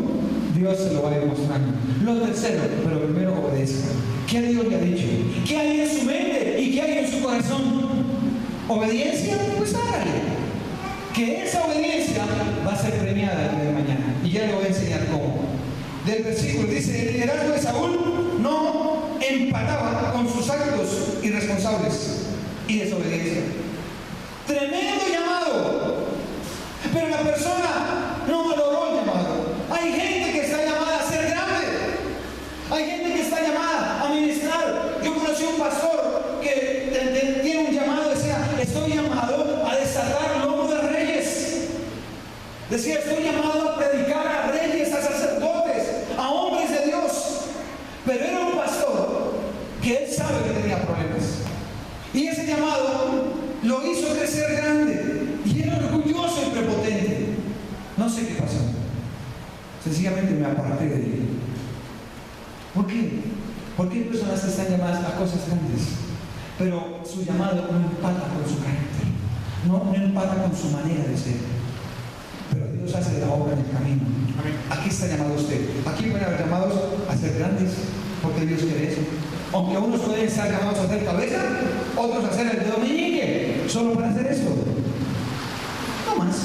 Dios se lo va a demostrar. Lo tercero, pero primero obedezca. ¿Qué Dios le ha dicho? ¿Qué hay en su mente y qué hay en su corazón? ¿Obediencia? Pues hágale. Que esa obediencia va a ser premiada el día de mañana. Y ya le voy a enseñar cómo. Del versículo dice, el liderazgo de Saúl no empataba con sus actos irresponsables y desobediencia. Tremendo llamado, pero la persona no valoró el llamado. Hay gente que está llamada a ser grande, hay gente que está llamada a ministrar. Yo conocí a un pastor que tiene un llamado, decía, estoy llamado a desatar lomos de reyes. Decía, estoy llamado a predicar a reyes, a sacerdotes, a hombres de Dios. Pero era un pastor que él sabe que tenía problemas. Y ese llamado lo hizo crecer grande. Y era orgulloso y prepotente. No sé qué pasó. Sencillamente me aparté de él. ¿Por qué? Porque hay personas que están llamadas a cosas grandes, pero su llamado no empata con su carácter. No empata con su manera de ser. Pero Dios hace la obra en el camino. Aquí está llamado usted. Aquí pueden haber llamados a ser grandes, porque Dios quiere eso. Aunque unos pueden estar llamados a hacer cabeza, otros a hacer el dedo meñique, solo para hacer eso. No más.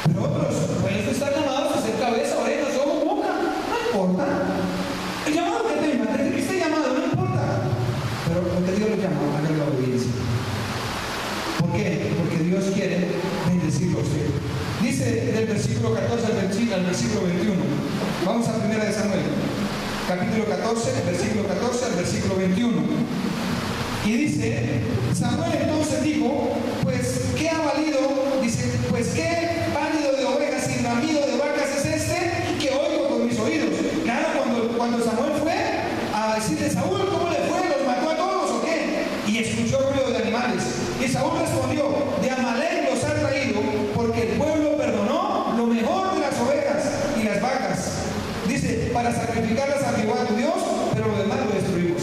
Pero otros pueden estar llamados a hacer cabeza, orejas, ojos, boca. No importa. El llamado que tenga, desde que esté llamado, no importa. Pero porque Dios lo llama, haga la obediencia. ¿Por qué? Porque Dios quiere bendecirlo a usted. Dice del versículo 14 al versículo 21. Vamos a 1 de Samuel. Capítulo 14, versículo 14 al versículo 21. Y dice, Samuel entonces dijo, pues, ¿qué ha valido? Dice, pues, ¿qué válido de ovejas y bramido de vacas es este que oigo con mis oídos? Claro, cuando Samuel fue a decirle, Saúl, ¿cómo le fue? ¿Los mató a todos o qué? Y escuchó ruido de animales. Y Saúl respondió, de Amalek los ha traído, porque el pueblo perdonó lo mejor de las ovejas y las vacas. Dice, para sacrificarlas a Jehová tu Dios, pero lo demás lo destruimos.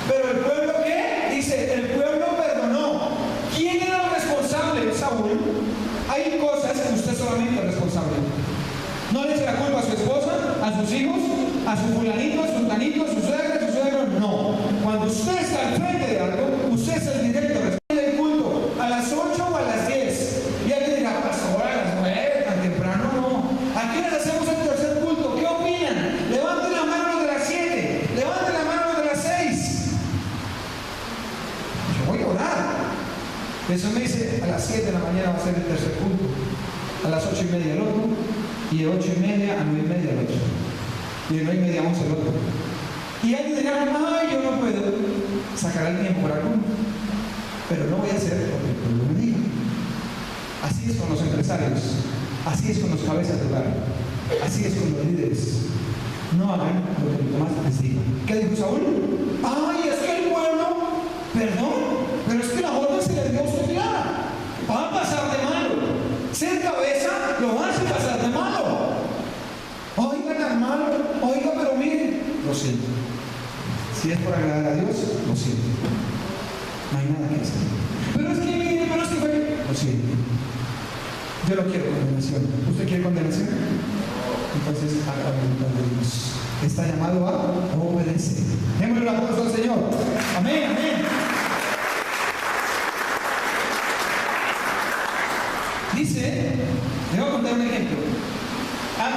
Pero el pueblo, ¿qué? Dice, el pueblo perdonó. ¿Quién era el responsable? Saúl. Hay cosas que usted solamente es responsable. No le eche la culpa a su esposa, a sus hijos, a su fulanito, a su tanito, a su suegra, a su suegro. No. Cuando usted está al frente de algo, usted es el directo responsable del culto. A las 8 o a las 10. Y alguien dirá, pastor, a las 9, tan temprano no. ¿A qué hora hacemos el tercer culto? ¿Qué opinan? Levanten la mano de las 7. Levanten la mano de las 6. Yo voy a orar. Eso me dice, a las 7 de la mañana va a ser el tercer culto. A las 8:30 el otro. Y de 8:30 a 9:30 el otro. Y de 9:30 a 11 el otro. Y alguien dirá, ay, yo no puedo. Sacará el tiempo por alguno. Pero no voy a hacer porque el pueblo me diga. Así es con los empresarios. Así es con los cabezas de hogar. Así es con los líderes. No hagan lo que Tomás les diga. ¿Qué dijo Saúl? Ay, es que el pueblo, perdón, pero es que la orden se le dio a usted clara. Va a pasar de malo. Ser cabeza lo hace pasar de malo. Oiga, tan malo. Oiga, pero miren. Lo siento. Si es por agradar a Dios, lo siento. No hay nada que hacer. Pero es que miren, pero es que fue. Lo siento. Yo no quiero condenación. ¿Usted quiere condenación? Entonces haga la voluntad de Dios. Está llamado a obedecer. Démosle un aplauso al Señor. Amén, amén. Dice, le voy a contar un ejemplo.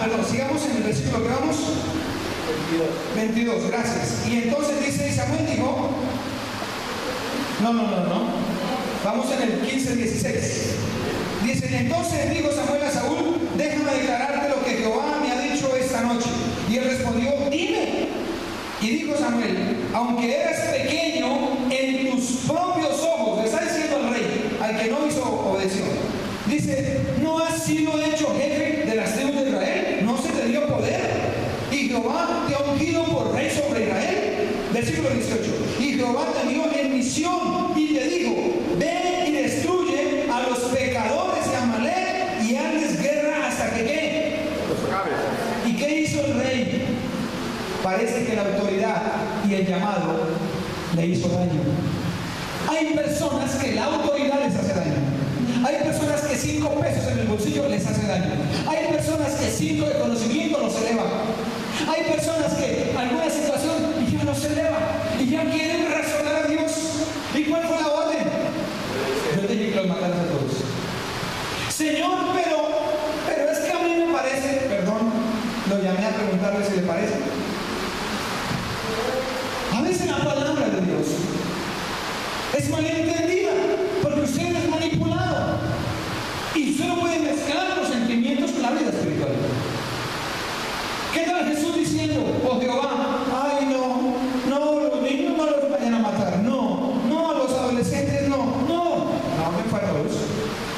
Perdón, sigamos en el versículo que vamos. 22, gracias. Y entonces dice, Samuel dijo, no. Vamos en el 15:16. Dice, entonces dijo Samuel a Saúl, déjame declararte lo que Jehová me ha dicho esta noche. Y él respondió, dime. Y dijo Samuel, aunque eras pequeño en tus propios ojos, le está diciendo al rey, al que no hizo obedeció. Dice, ¿no has sido hecho jefe de las tribus de Israel? ¿No se te dio poder? Y Jehová te ha ungido por rey sobre Israel. Versículo 18. Y Jehová te dio en misión y te dijo, ven y destruye a los pecadores de Amalek y hazles guerra hasta que ¿qué? ¿Y qué hizo el rey? Parece que la autoridad y el llamado le hizo daño. Hay personas que la autoridad les hace daño. Hay personas que 5 pesos en el bolsillo les hace daño. Hay personas que 5 de conocimiento los elevan. Hay personas que alguna situación ya los eleva y ya quieren razonar a Dios. ¿Y cuál fue la orden? Yo dije que los mataras a todos. Señor, pero es que a mí me parece, perdón, lo llamé a preguntarle si le parece. A veces la palabra de Dios es malentendida porque usted es manipulado y usted no puede mezclar los sentimientos con la vida espiritual. ¿Qué tal Jesús diciendo, oh Jehová, ay no, los niños no los vayan a matar, no, a los adolescentes no me fue a todos.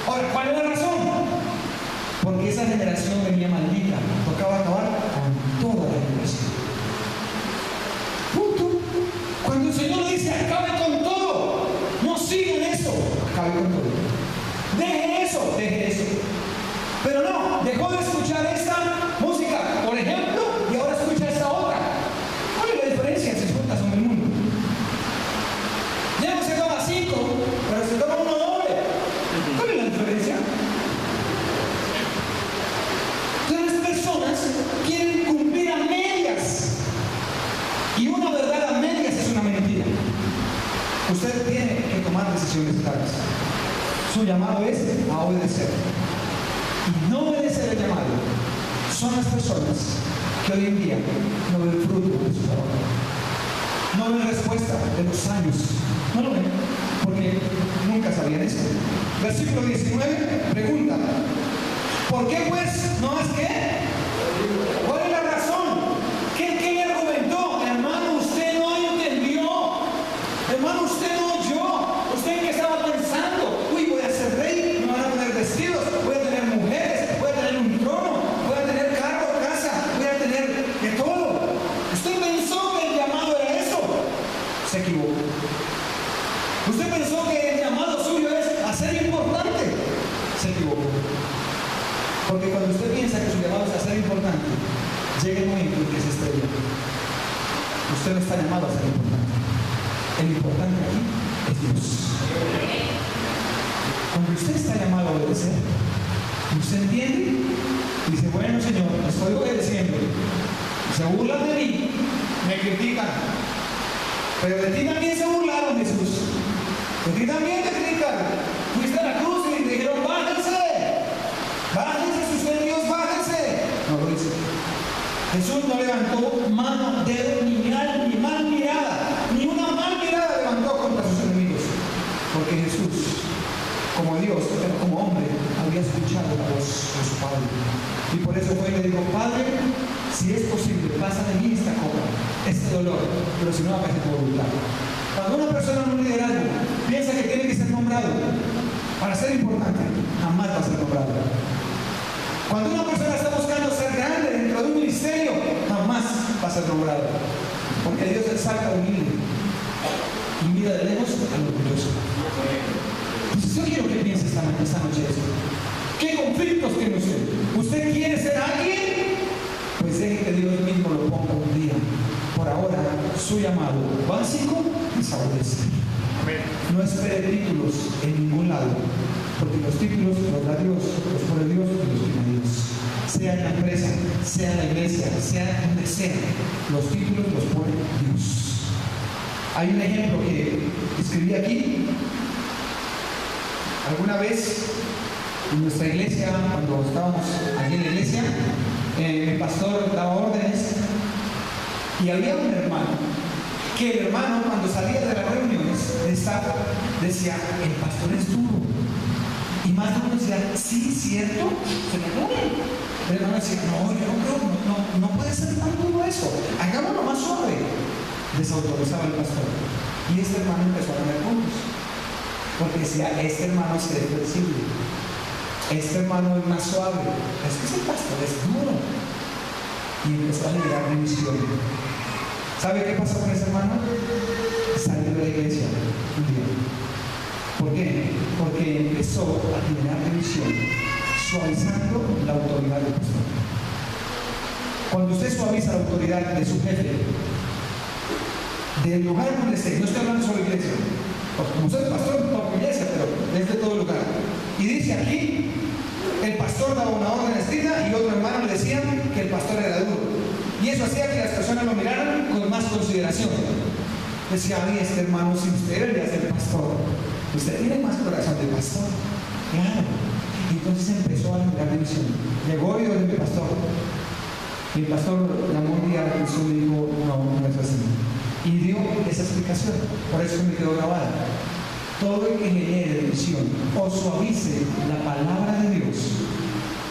Ahora, ¿cuál es la razón? Porque esa generación venía maldita, tocaba acabar con toda la generación. Punto. Cuando el Señor le dice, acabe con todo, no sigan eso, acabe con todo. Deje eso. Pero no, dejó de escuchar esta música, por ejemplo, y ahora escucha esta otra. ¿Cuál es la diferencia si escuchas en el mundo? Ya no se toma 5, pero se toma uno doble. ¿Cuál es la diferencia? Entonces las personas quieren cumplir a medias. Y una verdad a medias es una mentira. Usted tiene que tomar decisiones claras. Su llamado es a obedecer. Y no obedecer el llamado son las personas que hoy en día no ven fruto de su trabajo. No ven respuesta de los años. No lo ven, porque nunca sabían esto. Versículo 19, pregunta. ¿Por qué pues no es qué? ¿Cuál es la razón? ¿Qué le argumentó? Hermano, usted no entendió. Hermano, usted no oyó. ¿Usted en qué estaba pensando? Uy, voy a ser rey, me van a poner vestidos, voy a tener mujeres, voy a tener un trono, voy a tener carro, casa, voy a tener de todo. ¿Usted pensó que el llamado era eso? Se equivocó. ¿Usted pensó que el llamado suyo es hacer importante? Se equivocó. Porque cuando usted piensa que su llamado es a ser importante, llega el momento en que se estrella. Usted no está llamado a ser importante. El importante aquí es Dios. Cuando usted está llamado a obedecer, usted entiende, dice, bueno Señor, estoy obedeciendo. Se burlan de mí, me critican. Pero de ti también se burlaron, Jesús. De ti también te criticaron. Fuiste a la cruz y te dijeron, bájense, si usted es Dios, bájense. No lo dice. Jesús no levantó mano, dedo, ni mal mirada, ni una mal mirada levantó contra sus enemigos. Porque Jesús, como Dios, pero como hombre, había escuchado la voz de su Padre. Y por eso fue y le dijo, Padre, si es posible, pasa de mí esta copa, este dolor, pero si no, hágase tu voluntad. Cuando una persona en un liderazgo piensa que tiene que ser nombrado para ser importante, jamás va a ser nombrado. Cuando una persona está buscando ser grande dentro de un ministerio, jamás va a ser nombrado. Porque Dios exalta al humilde y mira de lejos al orgulloso. Entonces yo quiero que piense esta noche eso. ¿Qué conflictos tiene usted? ¿Usted quiere ser alguien? Pues deje que Dios mismo lo ponga un día. Por ahora, su llamado básico es obedecer. No espere títulos en ningún lado, porque los títulos los da Dios, los pone Dios y los tiene Dios. Sea en la empresa, sea en la iglesia, sea donde sea, los títulos los pone Dios. Hay un ejemplo que escribí aquí. Alguna vez en nuestra iglesia, cuando estábamos allí en la iglesia, el pastor daba órdenes Y había un hermano, que el hermano cuando salía de las reuniones de staff decía, el pastor es duro. Y más de uno decía, sí, cierto, se me pone. El hermano decía, no, yo no creo, no puede ser tan duro eso, hagámoslo más suave. Desautorizaba al pastor. Y este hermano empezó a ganar puntos. Porque decía, este hermano se ve flexible, este hermano es más suave, es que ese pastor es duro. Y empezó a generar división. ¿Sabe qué pasó con ese hermano? Salió de la iglesia un día. ¿Por qué? Porque empezó a generar división, suavizando la autoridad del pastor. Cuando usted suaviza la autoridad de su jefe, del lugar donde esté, no estoy hablando solo de iglesia, porque como soy pastor, no toco iglesia, pero es de todo lugar. Y dice aquí, el pastor daba una orden estricta y otro hermano le decía que el pastor era duro. Y eso hacía que las personas lo miraran con más consideración. Decía, ay, este hermano, si usted debería ser pastor, usted tiene más corazón de pastor. Claro. Y entonces empezó a generar división. Llegó y dijo, mi pastor. Y el pastor llamó un día a la atención y dijo, no es así. Y dio esa explicación. Por eso me quedó grabada. Todo el que genere división o suavice la palabra de Dios,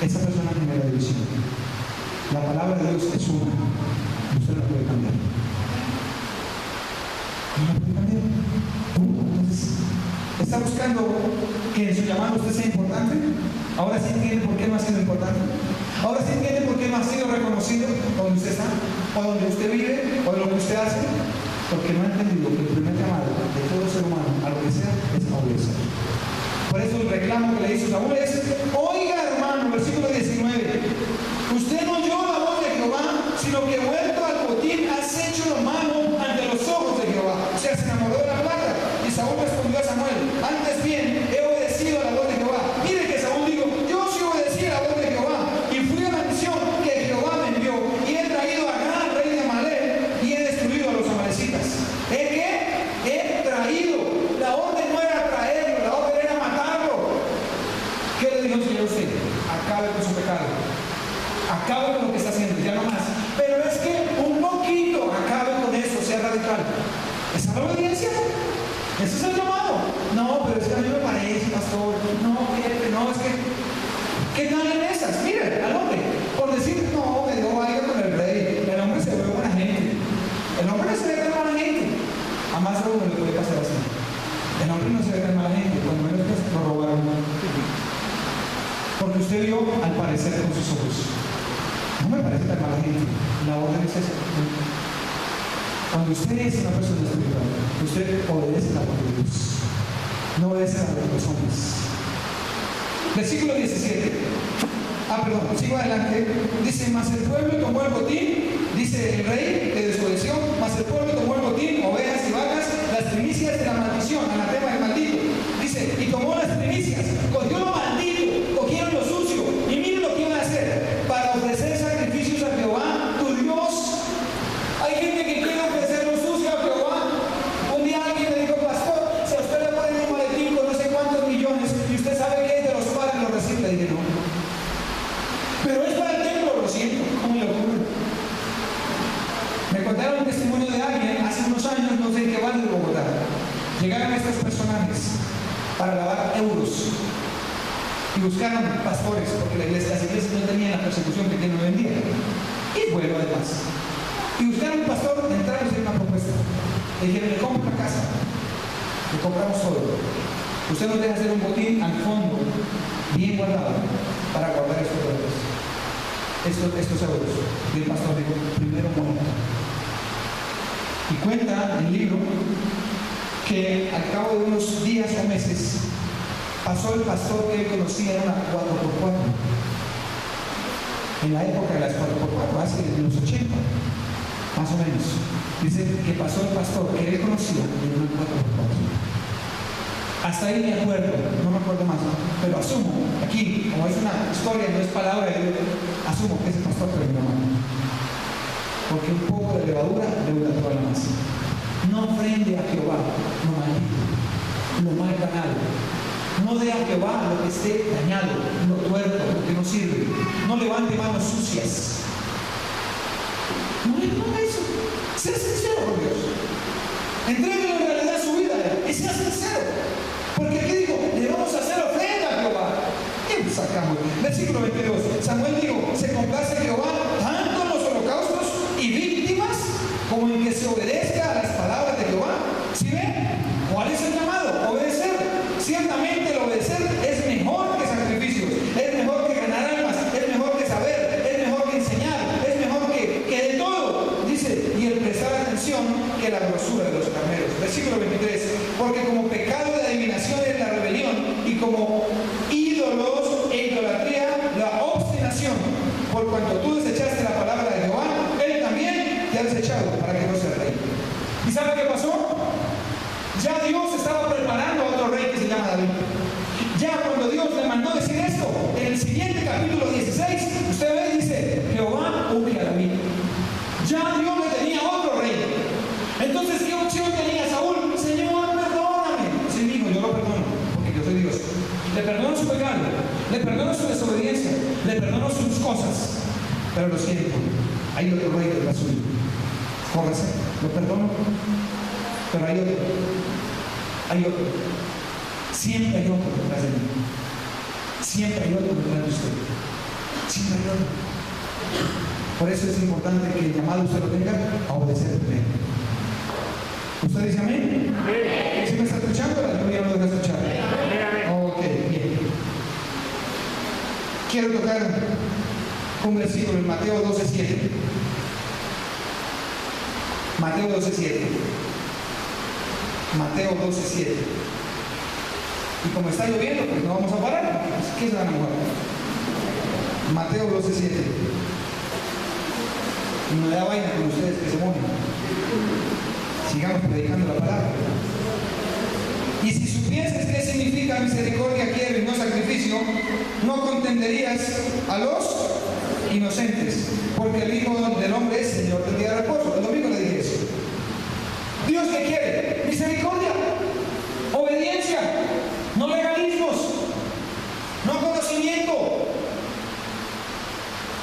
esa persona genera división. La palabra de Dios es una. Usted no la puede cambiar. No la puede cambiar. Entonces, ¿está buscando que en su llamado usted sea importante? ¿Ahora sí entiende por qué no ha sido importante? ¿Ahora sí entiende por qué no ha sido reconocido donde usted está? ¿O donde usted vive? ¿O lo que usted hace? Porque no ha entendido que el primer llamado de todo ser humano, a lo que sea, es obedecer. Por eso el reclamo que le hizo Saúl es, oiga hermano, versículo 19, usted no oyó la voz de Jehová, sino que vuelto al botín has hecho lo malo ante los ojos de Jehová. O sea, se enamoró de la plata. Y Saúl respondió a Samuel, antes bien he obedecido a la voz de Jehová. Mire que Saúl dijo, yo sí obedecí a la voz de Jehová y fui a la misión que Jehová me envió y he traído a Agag, rey de Amalek, y he destruido a los amalecitas. He traído. La orden no era traerlo, la orden era matarlo. ¿Qué le dijo el Señor a usted? Acabe con su pecado, acabe con lo que está haciendo, ya no más. Pero es que un poquito, acabe con eso, sea radical. ¿Esa es la obediencia? ¿Eso es el llamado? No, pero es que a mí me parece, pastor. No, es que ¿qué tal en esas? Miren, al hombre, por decir, no vaya con el rey. El hombre se ve buena gente. El hombre no se ve tan mala gente. A más de uno le puede pasar así. El hombre no se ve tan mala gente, cuando menos que lo robaron. Porque usted vio al parecer con sus ojos. No me parece tan mala gente. La orden es esa. Cuando usted es una persona espiritual, usted obedece la voz de Dios. No obedece la voz de los hombres. Versículo 17. Sigo adelante. Dice, mas el pueblo tomó el botín, dice el rey que desobedeció, mas el pueblo tomó el botín, ovejas y vacas, las primicias de la maldición, anatema del maldito. Dice, y tomó las primicias, cogió lo maldito, cogieron lo sucio, y miren lo que iban a hacer, para ofrecer sacrificios a Jehová, tu Dios. Hay gente que quiere ofrecer lo sucio a Jehová. Un día alguien me dijo, pastor, si a usted le ponen un maletín con no sé cuántos millones, y usted sabe que es de los padres, lo recibe. Le dije, no. Pero es para el templo, lo siento, ¿cómo le ocurre? Me contaron un testimonio de alguien hace unos años, no sé en qué barrio de Bogotá. Llegaron estos personajes para lavar euros y buscaron pastores, porque las iglesias no tenían la persecución que tienen hoy en día. Y bueno, además. Y buscaron un pastor, entraron en una propuesta. Le dijeron, le compro la casa, le compramos todo. Usted nos deja hacer un botín al fondo, bien guardado, para guardar estos euros. Estos euros. Y el pastor dijo, primero muerto. Y cuenta el libro que al cabo de unos días o meses pasó el pastor que él conocía en una 4x4. En la época de las 4x4, hace los 80, más o menos. Dice que pasó el pastor que él conocía en una 4x4. Hasta ahí me acuerdo, no me acuerdo más, pero asumo, aquí, como es una historia, no es palabra de Dios, asumo que ese pastor terminó mal. Porque un poco de levadura leuda toda la masa. No ofrende a Jehová lo maldito, lo mal ganado. No dé a Jehová lo que esté dañado, lo tuerto, lo que no sirve. No levante manos sucias. No le haga eso. Sea sincero con Dios. Entréguele en realidad su vida a Él y sea sincero. Porque aquí digo, le vamos a hacer ofrenda a Jehová. ¿Qué sacamos? Versículo 22. Samuel dijo, se complace Jehová tanto en los holocaustos y víctimas como en que se obedezca a las palabras de Jehová. ¿Sí ven? ¿Cuál es el llamado? Obedecer. Ciertamente el obedecer es mejor que sacrificios, es mejor que ganar almas, es mejor que saber, es mejor que enseñar, es mejor que de todo. Dice, y el prestar atención que la grosura de los carneros. Versículo 23. Porque como pecado de adivinación es la rebelión, y como ídolos e idolatría la obstinación. Por cuanto tú desechaste la palabra de Jehová, Él también te ha desechado para que no seas rey. ¿Y sabe qué pasó? Ya Dios estaba preparando a otro rey que se llama David. Ya cuando Dios le mandó decir esto, en el siguiente capítulo 16, usted ve y dice, Jehová unge a David. Ya Dios le tenía otro rey. Entonces, ¿qué opción tenía Saúl? Señor, perdóname. Sí, dijo, yo lo perdono, porque yo soy Dios. Le perdono su pecado, le perdono su desobediencia, le perdono sus cosas. Pero lo siento, hay otro rey que es la suya. Córrese, lo perdono. Pero hay otro. Hay otro. Siempre hay otro detrás de mí. Siempre hay otro detrás de usted. Siempre hay otro. Por eso es importante que el llamado usted lo tenga a obedecer primero. ¿Usted dice amén? ¿Sí me está escuchando? La lluvia no lo deja escuchar. Ok, bien. Quiero tocar un versículo en Mateo 12:7. Mateo 12:7. Mateo 12:7. Y como está lloviendo, pues no vamos a parar. ¿Qué se van a mojar? Mateo 12:7. Y no da vaina con ustedes que se mojen. Sigamos predicando la palabra. Y si supieses qué significa misericordia quiero y no sacrificio, no contenderías a los inocentes, porque el Hijo del Hombre es Señor del día de reposo. El domingo le dije eso. ¿Dios qué quiere? Misericordia, obediencia, no legalismos, no conocimiento.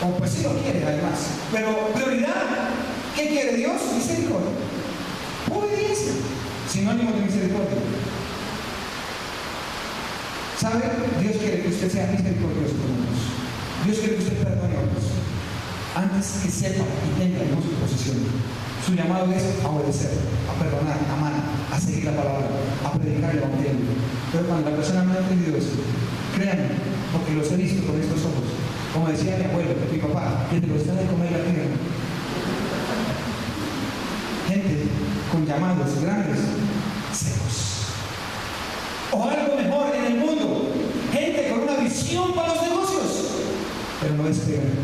O pues sí lo quiere además, pero prioridad. ¿Qué quiere Dios? Misericordia, obediencia, sinónimo de misericordia. ¿Sabe? Dios quiere que usted sea misericordioso con otros. Dios quiere que usted perdone a otros antes que sepa y tenga en su posesión. Su llamado es a obedecer, a perdonar, a amar, a seguir la palabra, a predicar el evangelio. Pero cuando la persona no ha entendido eso, créanme, porque los he visto con estos ojos, como decía mi abuelo, mi papá, que te lo está de comer la tierra. Gente con llamados grandes, secos. O algo mejor en el mundo, gente con una visión para los negocios, pero no despegan.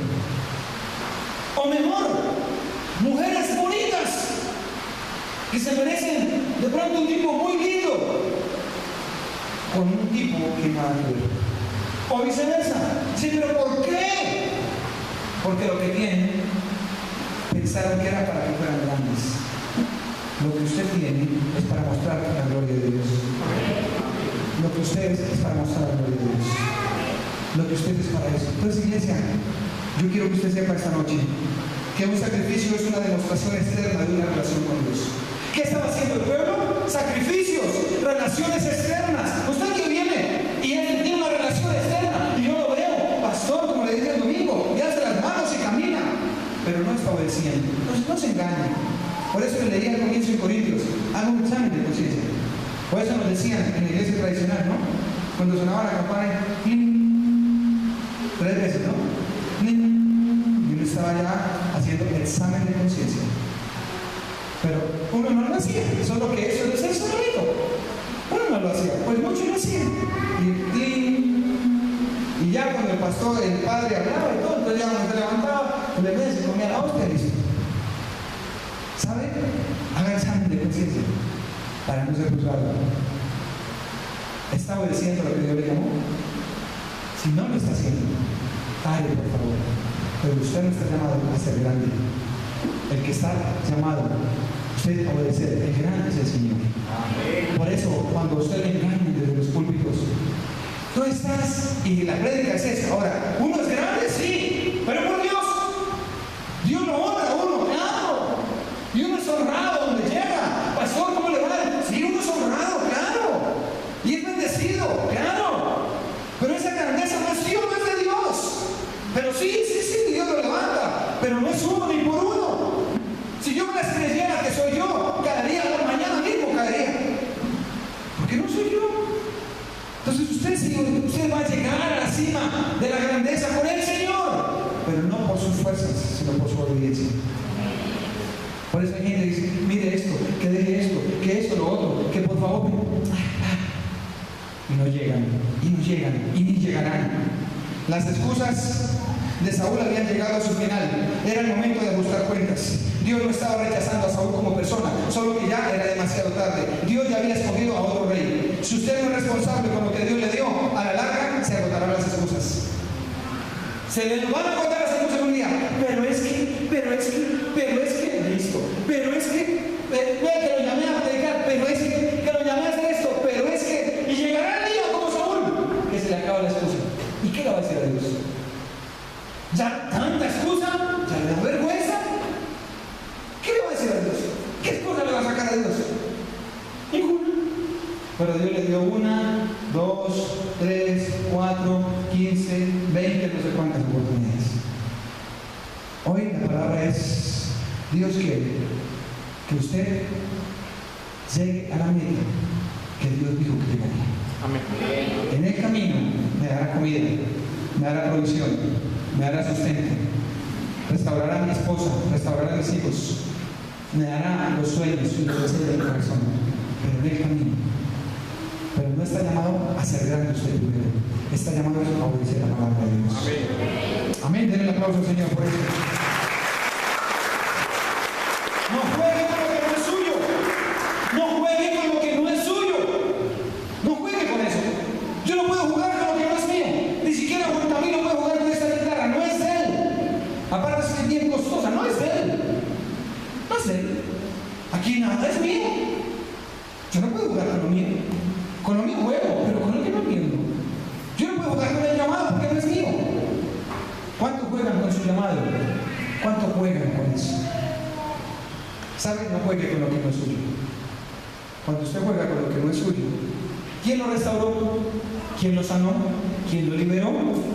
O mejor, mujeres bonitas que se merecen de pronto un tipo muy lindo con un tipo que nada que ver. O viceversa. Sí, pero ¿por qué? Porque lo que tienen pensaron que era para que fueran grandes. Lo que usted tiene es para mostrar la gloria de Dios. Lo que usted es para mostrar la gloria de Dios. Lo que usted es para eso. Entonces, iglesia, yo quiero que usted sepa esta noche que un sacrificio es una demostración externa de una relación con Dios. ¿Qué estaba haciendo el pueblo? Sacrificios, relaciones externas. Usted que viene y él tiene una relación externa y yo lo veo, pastor, como le dije el domingo, y hace las manos y camina, pero no está obedeciendo. Entonces no se engañe. Por eso le leía al comienzo en Corintios, haga un examen de conciencia. Por eso nos decían en la iglesia tradicional, ¿no? Cuando sonaba la campana, 3 veces, ¿no? Y uno estaba ya haciendo examen de conciencia. Pero uno no lo hacía, solo que eso es el sonito. Uno no lo hacía, pues muchos lo hacían. Y ya cuando el pastor, el padre hablaba y todo, entonces ya cuando se levantaba, el bebé se comía la hostia y listo. ¿Sabe? Haga examen de conciencia para no ser juzgado. ¿Está obedeciendo lo que Dios le llamó? Si no lo está haciendo, pare por favor. Pero usted no está llamado a ser grande. El que está llamado usted a obedecer, el grande es el Señor. Amén. Por eso, cuando usted le engaña desde los púlpitos, tú estás, y la prédica es esa. Ahora, uno es grande, sí, pero por Dios. Dios lo honra a uno, claro. Y uno es Por eso hay gente que dice, mire esto, que deje esto, que esto, lo otro, que por favor. Y no llegan, y no llegan, y ni llegarán. Las excusas de Saúl habían llegado a su final. Era el momento de ajustar cuentas. Dios no estaba rechazando a Saúl como persona, solo que ya era demasiado tarde. Dios ya había escogido a otro rey. Si usted no es responsable con lo que Dios le dio, a la larga se agotarán las excusas. Se le van a agotar las excusas un día. Pero es que, listo. Pero es que lo llamé a predicar, pero es que lo llamé a hacer esto, pero es que, y llegará el día como Saúl, que se le acaba la excusa. ¿Y qué le va a decir a Dios? ¿Ya tanta excusa? ¿Ya le da vergüenza? ¿Qué le va a decir a Dios? ¿Qué excusa le va a sacar a Dios? Ninguna. Pero Dios le dio 1, 2, 3, 4, 15, 20, no sé cuántas oportunidades. Hoy la palabra es, Dios quiere que usted llegue a la meta que Dios dijo que llegaría. Amén. En el camino me dará comida, me dará provisión, me dará sustento, restaurará a mi esposa, restaurará a mis hijos, me dará los sueños y los deseos del corazón, pero en el camino. Pero no está llamado a ser grande usted primero, está llamado a obedecer la palabra de Dios. Amén. Amén, denle un aplauso al Señor por eso. No juegue con lo que no es suyo, no juegue con lo que no es suyo, no juegue con eso. Yo no puedo jugar con lo que no es mío, ni siquiera junto a mí no puedo jugar con esta guitarra, no es de él. Aparte es que es bien costosa, no es de él, no es de él. Aquí nada es mío. Yo no puedo jugar con lo mío. Con lo mío juego, pero con lo que no es mío no. Yo no puedo jugar con el llamado porque no es mío. ¿Cuántos juegan con su llamado? ¿Cuántos juegan con eso? ¿Sabe? No juegue con lo que no es suyo. Cuando usted juega con lo que no es suyo, ¿quién lo restauró? ¿Quién lo sanó? ¿Quién lo liberó?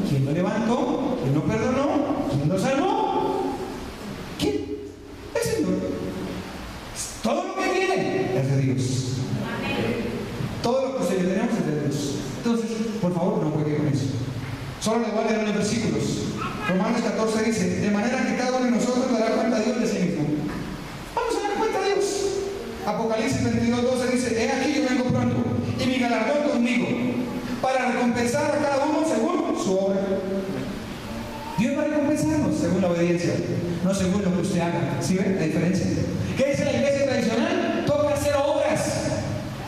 ¿Quién lo levantó? ¿Quién lo perdonó? ¿Quién lo salvó? ¿Quién? El Señor. Todo lo que tiene es de Dios. Todo lo que ustedes tenemos es de Dios. Entonces, por favor, no juegue con eso. Solo les voy a leer unos versículos. Romanos 14 dice, de manera que cada uno de nosotros dará cuenta a Dios de sí mismo. Vamos a dar cuenta a Dios. Apocalipsis 22:12 dice, he aquí yo vengo pronto, y mi galardón conmigo, para recompensar a cada uno según su obra. Dios va a recompensarnos según la obediencia, no según lo que usted haga. ¿Sí ven la diferencia? ¿Qué dice la iglesia tradicional? Toca hacer obras.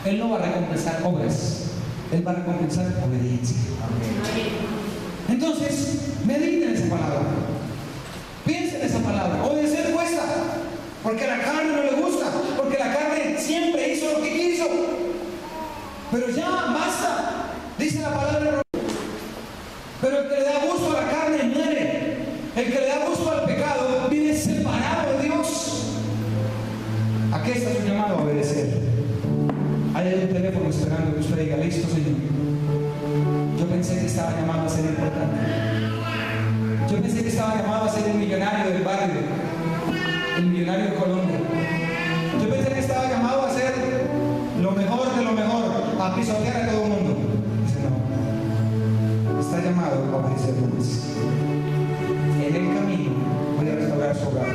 Él no va a recompensar obras, Él va a recompensar obediencia. Entonces, mediten en esa palabra, piensen en esa palabra. Obedecer cuesta, porque a la carne no le gusta, porque la carne siempre hizo lo que quiso. Pero ya basta, dice la palabra. Pero el que le da gusto a la carne muere. El que le da gusto al pecado vive separado de Dios. ¿A qué está su llamado? A obedecer. Hay un teléfono esperando que usted diga, listo, Señor. Yo pensé que estaba llamado a ser importante. Yo pensé que estaba llamado a ser el millonario del barrio, el millonario de Colombia. Yo pensé que estaba llamado a ser lo mejor de lo mejor, a pisotear a todo el mundo. Dice, no. Está llamado a obedecer más. En el camino voy a restaurar su hogar.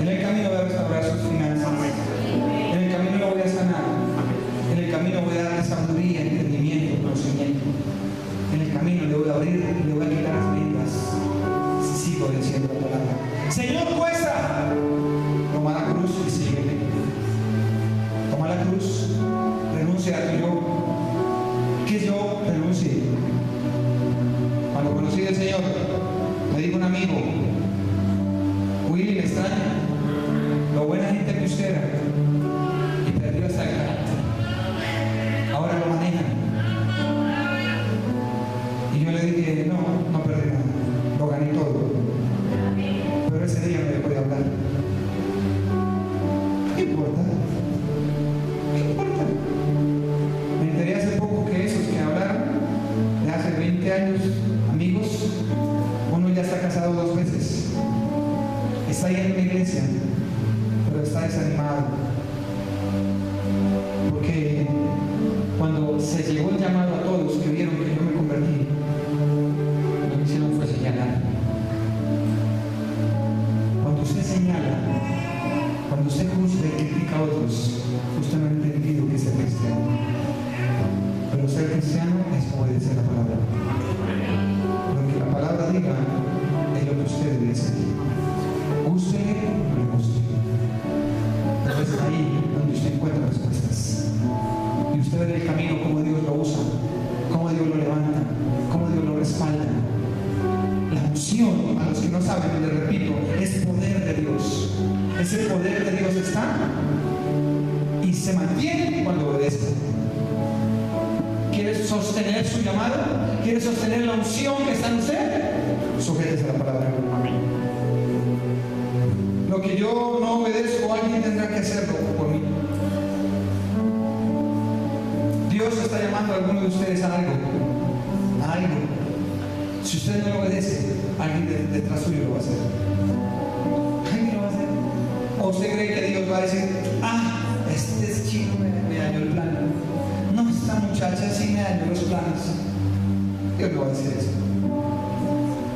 En el camino voy a restaurar sus finanzas. En el camino lo voy a sanar. En el camino voy a dar sabiduría, entendimiento, conocimiento. En el camino le voy a abrir, le voy a quitar las vendas. Si sigo diciendo la palabra. Señor, cuesta. Toma la cruz y sígueme. Toma la cruz. Renuncia a tu yo. Que yo renuncie. Cuando conocí al Señor, me dijo un amigo, Willy, me extraña lo buena gente que usted era y perdió hasta el carácter. Ahora lo manejan. Y yo le dije, no perdí nada, lo gané todo. Pero ese día no le podía hablar. ¿Qué importa? ¿Qué importa? Me enteré hace poco que esos que hablaron de hace 20 años, amigos, uno ya está casado 2 veces. Está ahí en la iglesia, pero está desanimado. Porque cuando se llegó el llamado a todos que vieron que yo me convertí, lo que hicieron fue señalar. Cuando usted señala, usted juzga y critica a otros, usted no ha entendido que es ser cristiano. Pero ser cristiano es obedecer la palabra. Lo que la palabra diga es lo que usted debe hacer. Guste o no le guste. Pero es ahí donde usted encuentra respuestas. Y usted ve el camino, cómo Dios lo usa, cómo Dios lo levanta, cómo Dios lo respalda. La unción, a los que no saben, les repito, es poder de Dios. Ese poder de Dios está y se mantiene cuando obedece. ¿Quiere sostener su llamado? ¿Quiere sostener la unción que está en usted? Sujétese a la palabra. Amén. Lo que yo no obedezco, alguien tendrá que hacerlo por mí. Dios está llamando a alguno de ustedes a algo. A algo. Si usted no lo obedece, alguien detrás suyo lo va a hacer. Alguien lo va a hacer. ¿O usted cree que Dios va a decir, este chico me dañó el plan? No, esta muchacha sí me dañó los planes. Dios no va a decir eso.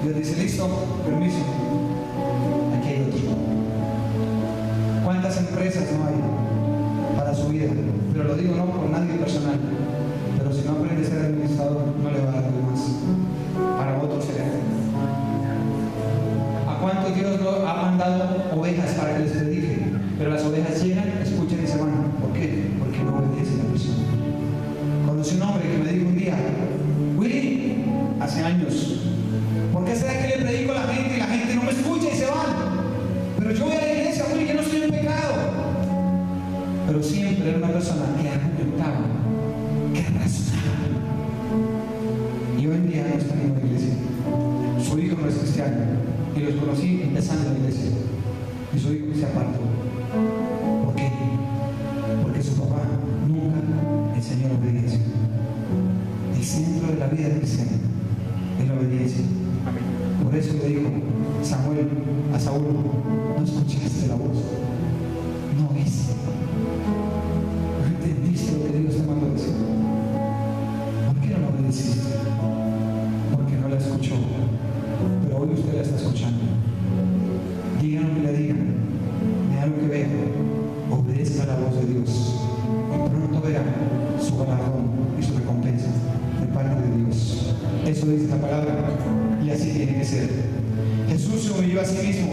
Dios dice, listo, permiso. Aquí hay otro. ¿Cuántas empresas no hay para su vida? Pero lo digo no por nadie personal. Pero si no aprende a ser administrador, no le va a dar más. Para otros será. ¿A cuántos Dios no ha mandado ovejas para que les predique? Pero las ovejas llegan, escuchan y se van. ¿Por qué? Porque no obedece la persona. Conocí un hombre que me dijo un día, Willy, hace años, ¿por qué será que le predico a la gente y la gente no me escucha y se van? Pero yo voy a la iglesia, Willy, que no estoy en pecado. Pero siempre era una persona que argumentaba, que razonaba. Y hoy en día no está en la iglesia. Su hijo no es cristiano. Y los conocí empezando en la iglesia. Y su hijo se apartó. ¿Por qué? Porque su papá nunca enseñó la obediencia. El centro de la vida cristiana es la obediencia. Por eso le dijo Samuel a Saúl, no escuchaste la voz, no oíste, no entendiste lo que Dios te mandó decir. ¿Por qué no la obedeciste? Porque no la escuchó. Pero hoy usted la está escuchando. Digan lo que le digan, vean lo que vean, obedezca la voz de Dios y pronto verá su galardón y su recompensa de parte de Dios. Eso dice la palabra y así tiene que ser. Jesús se humilló a sí mismo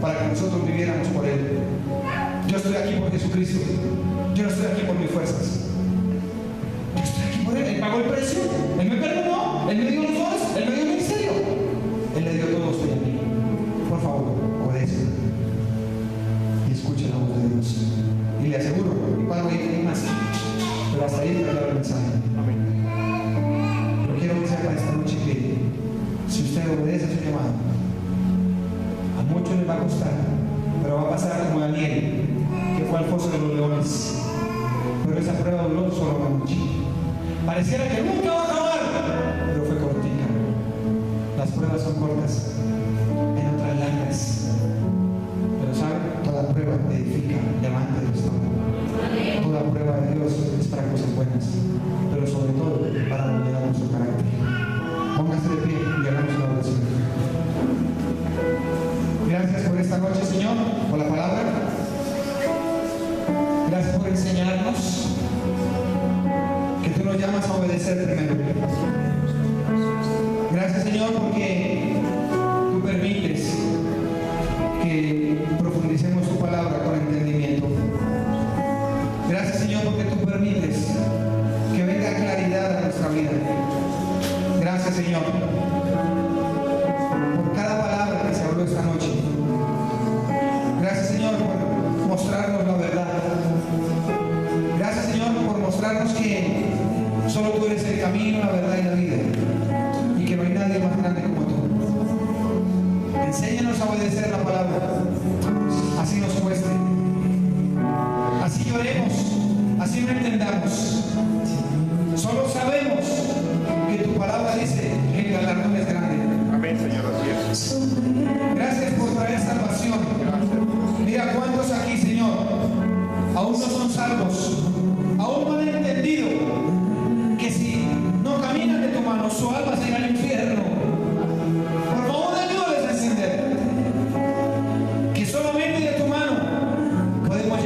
para que nosotros viviéramos por Él. Yo estoy aquí por Jesucristo. Yo no estoy aquí por mis fuerzas. Yo estoy aquí por Él. Él pagó el precio. Él me perdonó. Él me dio los dones. Él me dio el ministerio. Él le dio todo a usted y a mí. Por favor, obedezca y escuche la voz de Dios. Y le aseguro, y puedo ir más, pero hasta ahí te daré el mensaje. Pero quiero que sepa esta noche que si usted obedece a su llamado, a muchos les va a costar, pero va a pasar como Daniel, que fue al foso de los leones. Pero esa prueba duró solo una noche. Pareciera que nunca va a acabar, pero fue cortita. Las pruebas son cortas, en otras largas. Pero ¿sabe? Toda prueba edifica, levanta el estómago. Toda prueba de Dios es para cosas buenas, pero sobre todo para moldear nuestro carácter. Póngase de pie y hagamos una oración. Gracias por esta noche, Señor, por la palabra. Gracias por enseñarnos que tú nos llamas a obedecer primero. Gracias, Señor, porque tú permites que profundicemos tu palabra con entendimiento. Gracias, Señor, porque tú permites que venga claridad a nuestra vida. Gracias, Señor, por cada palabra que se habló esta noche. Gracias, Señor, por mostrarnos la verdad. Gracias, Señor, por mostrarnos que solo tú eres el camino, la verdad y la vida, y que no hay nadie más grande como tú. Enséñanos a obedecer la palabra, así nos cueste, así lloremos, así no entendamos. Solo sabemos que tu palabra dice que el galardón es grande. Amén, Señor, así es. Gracias por traer salvación. Mira cuántos aquí, Señor, aún no son salvos, aún no han entendido que si no caminan de tu mano, su alma se irá al infierno. Por favor, ayúdales a entender que solamente de tu mano podemos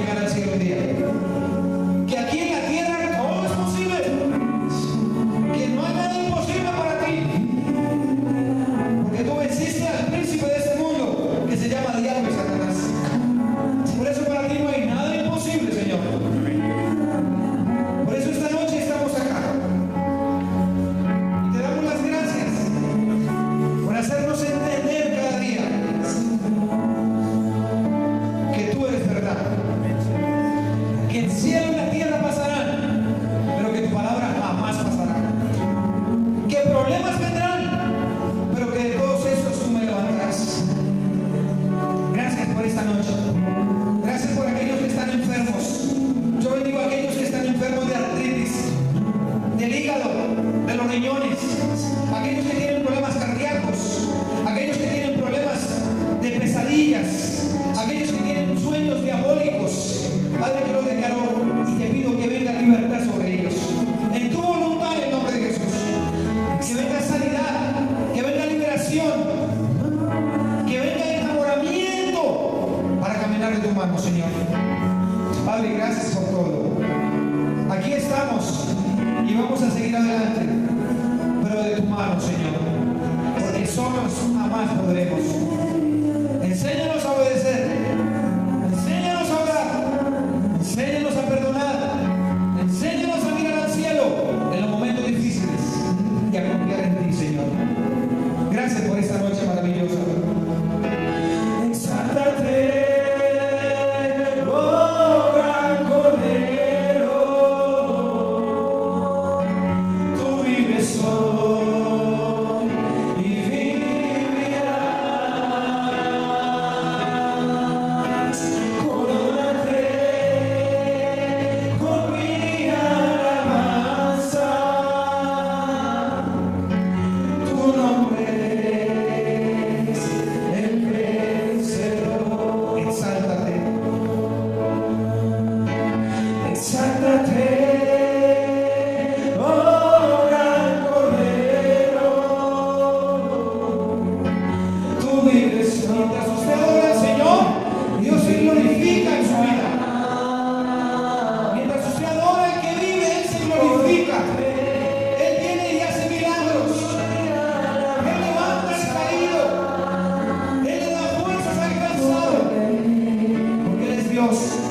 Señor. Padre, gracias por todo. Aquí estamos y vamos a seguir adelante, pero de tu mano, Señor, porque solos jamás podremos. Enséñanos a obedecer, enséñanos a orar, enséñanos a perdonar, enséñanos a mirar al cielo en los momentos difíciles y a confiar en ti, Señor. Gracias por esta noche maravillosa. Exáltate. Mientras usted adora al Señor, Dios se glorifica en su vida. Mientras usted adora al que vive, Él se glorifica. Él viene y hace milagros. Él levanta al caído. Él le da fuerzas al cansado. Porque Él es Dios.